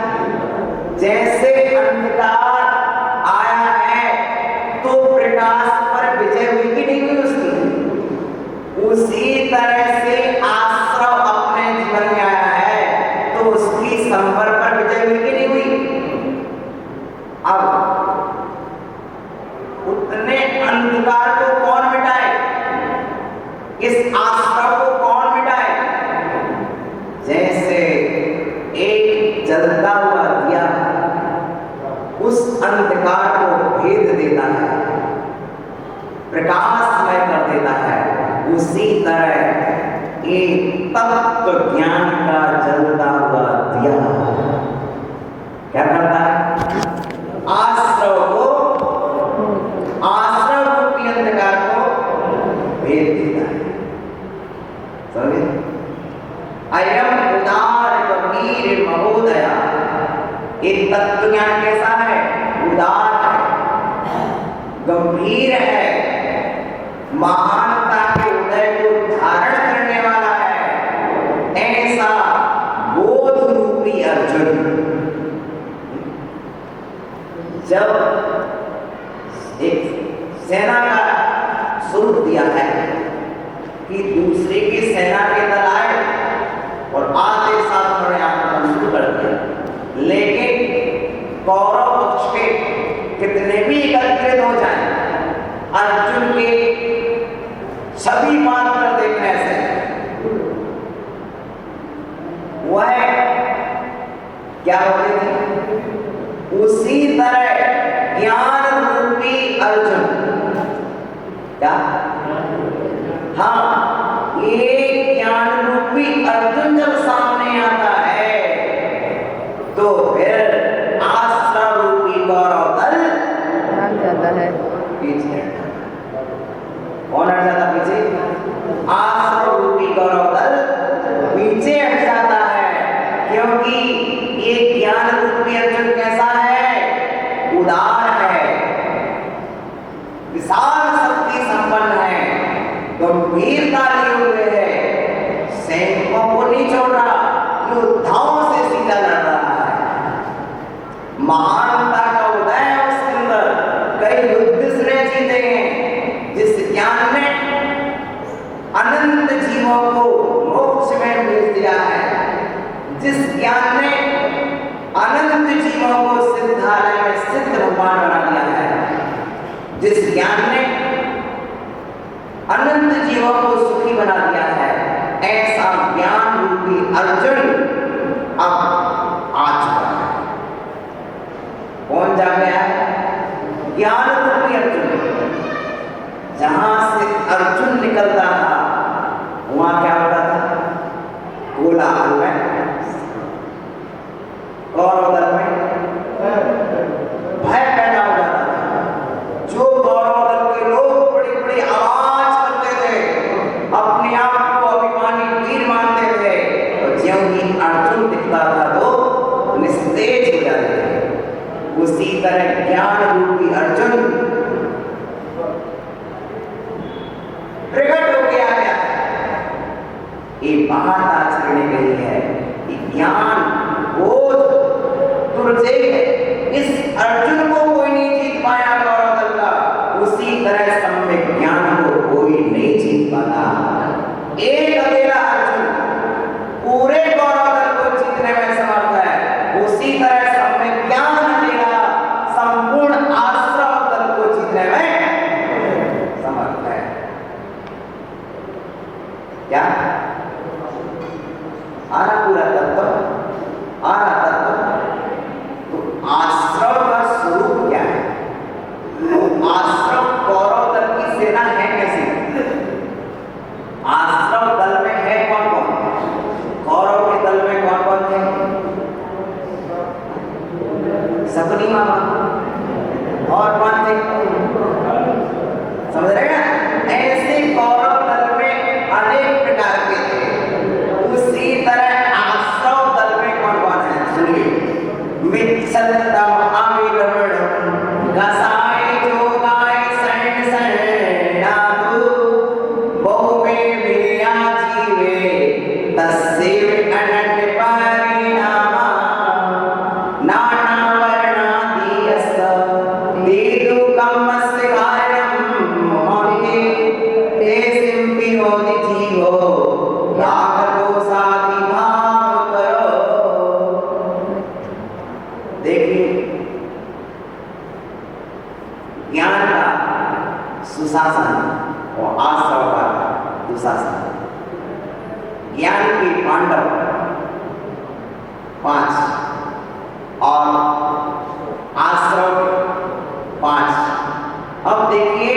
S1: जैसे अंधकार आया है तो प्रकाश पर विजय हुई कि नहीं हुई उसकी? उसी तरह से आश्रम अपने जीवन में आया है तो उसकी संवर पर विजय हुई कि नहीं हुई? अब उतने अंधकार को कौन मिटाए? इस आश्रम को कौन मिटाए? जैसे एक जलता हुआ दिया उस अंधकार को भेद देता है, प्रकाशमय कर देता है, उसी तरह एक तत्व ज्ञान का जलता हुआ दिया क्या करता है? आश्रम रूपी अंधकार को भेद देता है। समझे? अयम उदार कबीर महोदया, एक तत्व ज्ञान कैसा है? उदार है, गंभीर है, महानता के उदय को धारण करने वाला है। ऐसा बोध रूपी अर्जुन जब एक सेना का स्वरूप दिया है कि दूसरे की सेना के दल आए और आते साथ उन्होंने आक्रमण शुरू कर दिया, लेकिन कौरव पक्ष के कितने भी एकत्रित हो जाएं, अर्जुन के सभी मात्र देखने से वह क्या होते थे? उसी तरह ज्ञान रूपी अर्जुन क्या? हाँ, ये ज्ञान रूपी अर्जुन जब सामने आता है तो फिर आश्रम रूपी गौरव दल
S2: भाग जाता है
S1: पीछे। कौन हट जाता पीछे? आश्रम रूपी गौरव दल पीछे हट जाता है, क्योंकि ये ज्ञान रूपी अर्जुन कैसा है? उदार है, विशाल शक्ति संपन्न है, गंभीरता लिए हुए है, सैनिकों को नहीं छोड़ रहा, योद्धाओं से सीधा लड़ रहा है। महानता का उदय है उसके अंदर, कई युद्ध इसने जीते हैं। जिस ज्ञान ने अनंत जीवों को मोक्ष में भेज दिया है, जिस ज्ञान ने अनंत जीवों को सिद्धालय में सिद्ध भगवान बना दिया है, जिस ज्ञान ने अनंत जीवों को सुखी बना दिया है, ऐसा ज्ञान रूपी अर्जुन अब आ चुका है। कौन जा गया है? ज्ञान रूपी अर्जुन। जहां से अर्जुन निकलता था वहां क्या होता था? कोलाहल में, कौरव दल में भय पैदा हो जाता था। जो कौरव दल के लोग बड़ी बड़ी आवाज करते थे, अपने आप को अभिमानी वीर मानते थे, और ज्यों ही अर्जुन दिखता था तो निस्तेज हो जाते थे। उसी तरह ज्ञान रूपी अर्जुन प्रकट होके आ गया। ये बात आचरणे गई है कि ज्ञान बोध तुरजे इस अर्जुन को कोई नहीं जीत पाया कौरव दल का, उसी तरह सम्यक ज्ञान को कोई नहीं जीत पाता। आ रहा पूरा तत्व, आ रहा तत्व। तो आश्रव का स्वरूप क्या है? आश्रव कौरव दल की सेना है कैसी? आश्रव दल में है कौन कौन? कौरव के दल में कौन कौन थे? शकुनी मामा और कौन थे? समझ रहे हैं? ऐसे कौरव दल में अनेक प्रकार के थे। उसी तरह आश्रव दल में कौन कौन है? सुनिए। मिच्छन्तम अविरमणम गसाय जोगाय शरण शरणागु बहुमे विरया जीवे तस्यैव अनन्य परिणामा नाना वर्णादियस्त देदुकमस्य कार्यं मोहिते ते सिंपिनोति जीवो रागदोषादि भाव करो। देखिए, ज्ञान का सुशासन और आश्रव का दुशासन। ज्ञान के पांडव 5 और आश्रव 5। अब देखिए,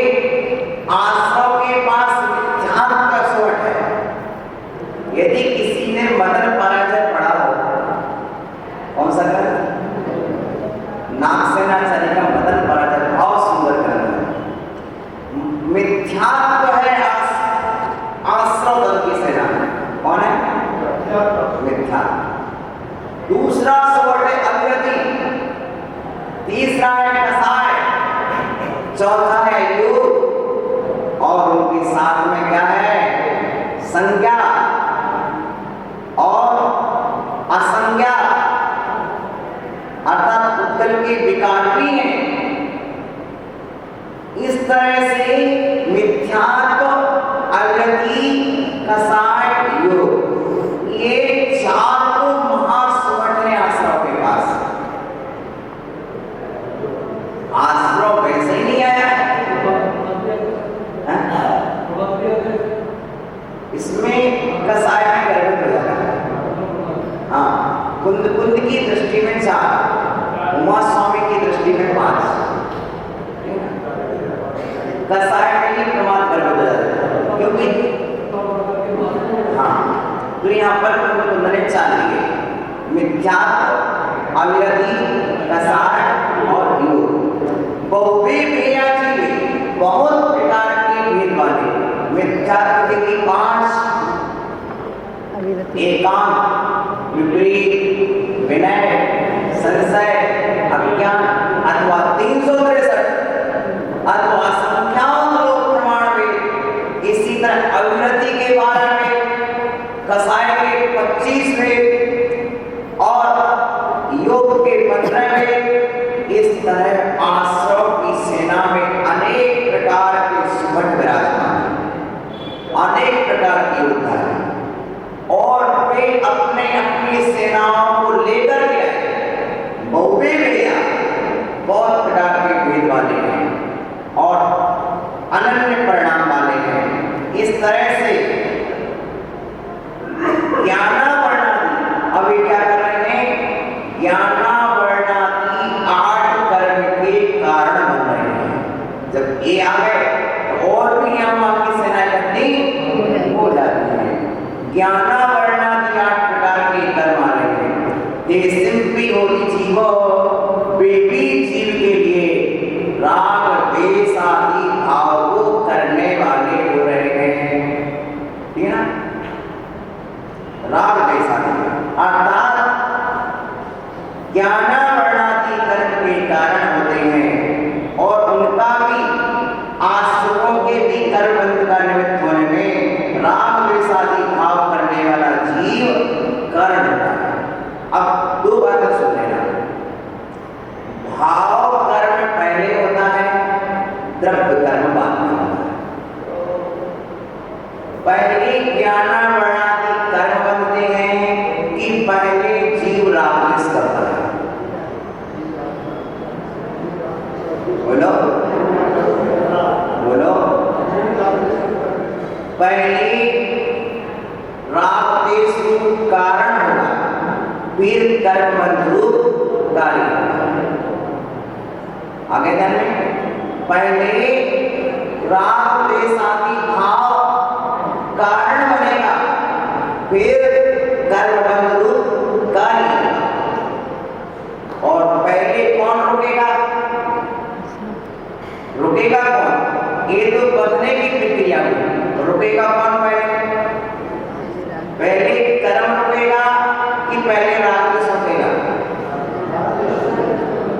S1: आश्रव के पास मिथ्यात्व का स्वट है। यदि किसी ने मदन पराजय पढ़ा हो, कौन सा ग्रंथ? नागसेनाचार्य का मदन पराजय, बहुत सुंदर ग्रंथ है। मिथ्यात्व है आश्रव दल की सेना में। कौन है? मिथ्यात्व। दूसरा स्वट है अविरति, तीसरा है कसाय, चौथा है योग, और उनके साथ में क्या है? संज्ञा और असंज्ञा, अर्थात उत्कल के विकार भी हैं। इस तरह से मिथ्यात्व, अविरति, कसाय, योग, ये 4 महास्वट हैं आश्रव के पास। आश्रव वैसे ही नहीं आया, इसमें कसाय में गड़बड़ हो जाता है। हाँ, कुंद कुंद की दृष्टि में 4, उमा स्वामी की दृष्टि में 5, कसाय में ही प्रमाद गड़बड़ हो जाता है। क्योंकि हाँ, तो यहाँ पर कुंद कुंद ने 4 लिए: मिथ्यात्व, अविरति, कसाय और योग। बहुवे भेया जीवे, बहुत प्रकार के भेद वाले। मिथ्यात्व की 5, एकांत, विपरीत, विनय, संशय, अज्ञान, अथवा 363 अथवा संख्याओं लोक प्रमाण में। इसी तरह अविरति के 12 में, कसाय के 25 में और योग के 15 में। इस तरह आश्रव की सेना में अनेक प्रकार के सुभट विराजमान, अनेक प्रकार की योद्धा है, और वे अपने अपनी सेनाओं को लेकर के आए। बहुवे भैया बहुत प्रकार के भेद वाले हैं और अनन्य परिणाम वाले हैं। इस तरह से ज्ञानावर्णादि, अब ये क्या कर रहे हैं? ज्ञानावर्णादि 8 कर्म के कारण बन रहे हैं। जब ये आ गए तो और भी यहाँ की सेना इकट्ठी हो जाती है। ज्ञानावर्णादि 8 प्रकार के कर्म आ रहे हैं। ये सिंपी होती जीवो, वे भी जीव के लिए राग द्वेष आदि भाव को करने वाले हो रहे हैं। ठीक है ना? राग द्वेष आदि अर्थात ज्ञानावर्णादि कर्म के कारण होते हैं, और उनका भी आश्रवों के भी कर्मबंध का निमित्त होने में राग द्वेष आदि भाव करने वाला जीव कर्ण होता है। अब 2 बातें सुन लेना। भाव कर्म पहले होता है, द्रव्य कर्म बाद में होता है। पहले ज्ञानावर्णादि कर्म बनते हैं कि पहले जीव राग द्वेष करता है। कारण होगा, फिर कर्म बंध रूप कार्य होगा। आगे ध्यान में, पहले राग द्वेष आदि भाव कारण बनेगा, फिर कर्म बंध रूप कार्य होगा। और पहले कौन रुकेगा? रुकेगा कौन? ये तो बदलने की प्रक्रिया हुई। रुकेगा कौन पहले? पहले कर्म रुकेगा कि पहले राग द्वेष रुकेगा?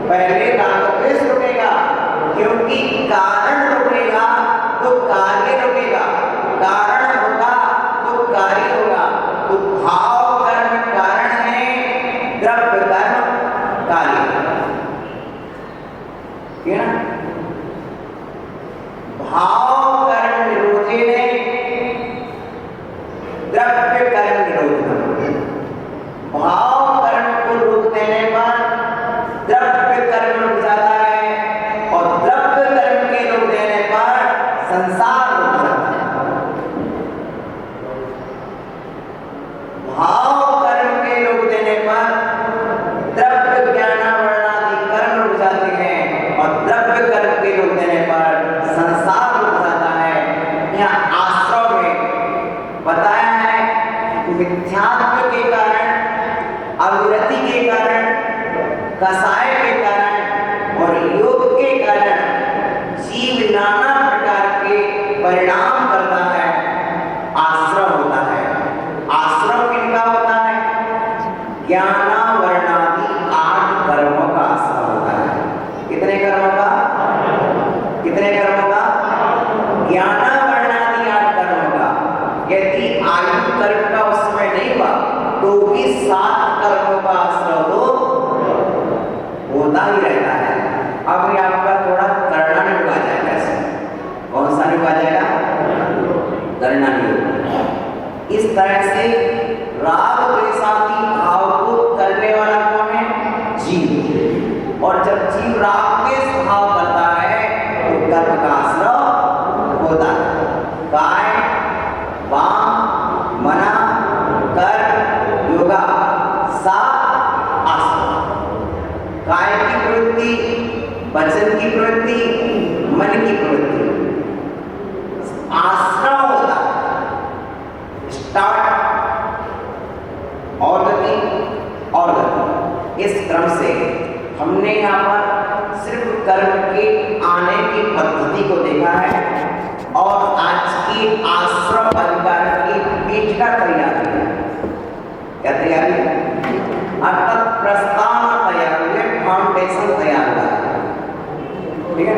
S1: पहले राग द्वेष रुकेगा, क्योंकि कारण रुकेगा तो कार्य रुकेगा, कारण होगा तो कार्य होगा। तो भाव कर्म कारण है, द्रव्य कर्म कार्य है ना। भाव कर्म निरोधेन द्रव्य कर्म निरोधनम। भाव कर्म को रोक देने पर द्रव्य कर्म रुक जाता है, और द्रव्य कर्म के रोक देने पर संसार रुक जाता है। भाव कर्म के रोक देने पर द्रव्य ज्ञानावरणादि कर्म रुक जाते हैं, और द्रव्य कर्म के रोक देने पर संसार रुक जाता है। यहाँ आश्रम में बताया है कि मिथ्यात्व के कारण, अविरति के कारण, कसाय के कारण और योग के कारण जीव नाना प्रकार के परिणाम करता है। आश्रम होता है। आश्रम किनका होता है? ज्ञानावरणादि 8 कर्मों का आश्रम होता है। कितने कर्मों का? कितने कर्मों का? ज्ञानावरणादि 8 कर्मों का। यदि आयु कर्म का उसमें नहीं हुआ तो भी 7 कर्मों का आश्रम होता ही रहता है। अब ये आपका थोड़ा करना नहीं आ जाएगा इसमें। कौन सा नहीं आ जाएगा? करना नहीं। इस तरह से राग द्वेषादि भाव को करने वाला कौन है? जीव। और जब जीव राग द्वेष भाव करता है तो कर्म का आश्रय होता है। काय, वाम, मना, कर्म, योगा, 7 आश्रय। काय की प्रवृत्ति, वचन की प्रवृत्ति, मन की प्रवृत्ति, आश्रय होता है। स्टार्ट और गति और गति। इस क्रम से हमने यहाँ पर सिर्फ कर्म के आने की पद्धति को देखा है, और आज की आश्रम अधिकार की पीठ का तैयारी है। क्या तैयारी है? अर्थात प्रस्ताव तैयार हुए, फाउंडेशन तैयार हुआ है। ठीक है।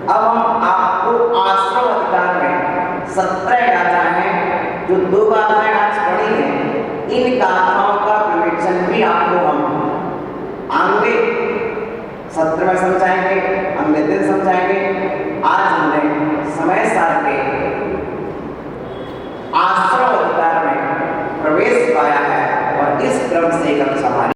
S1: अब हम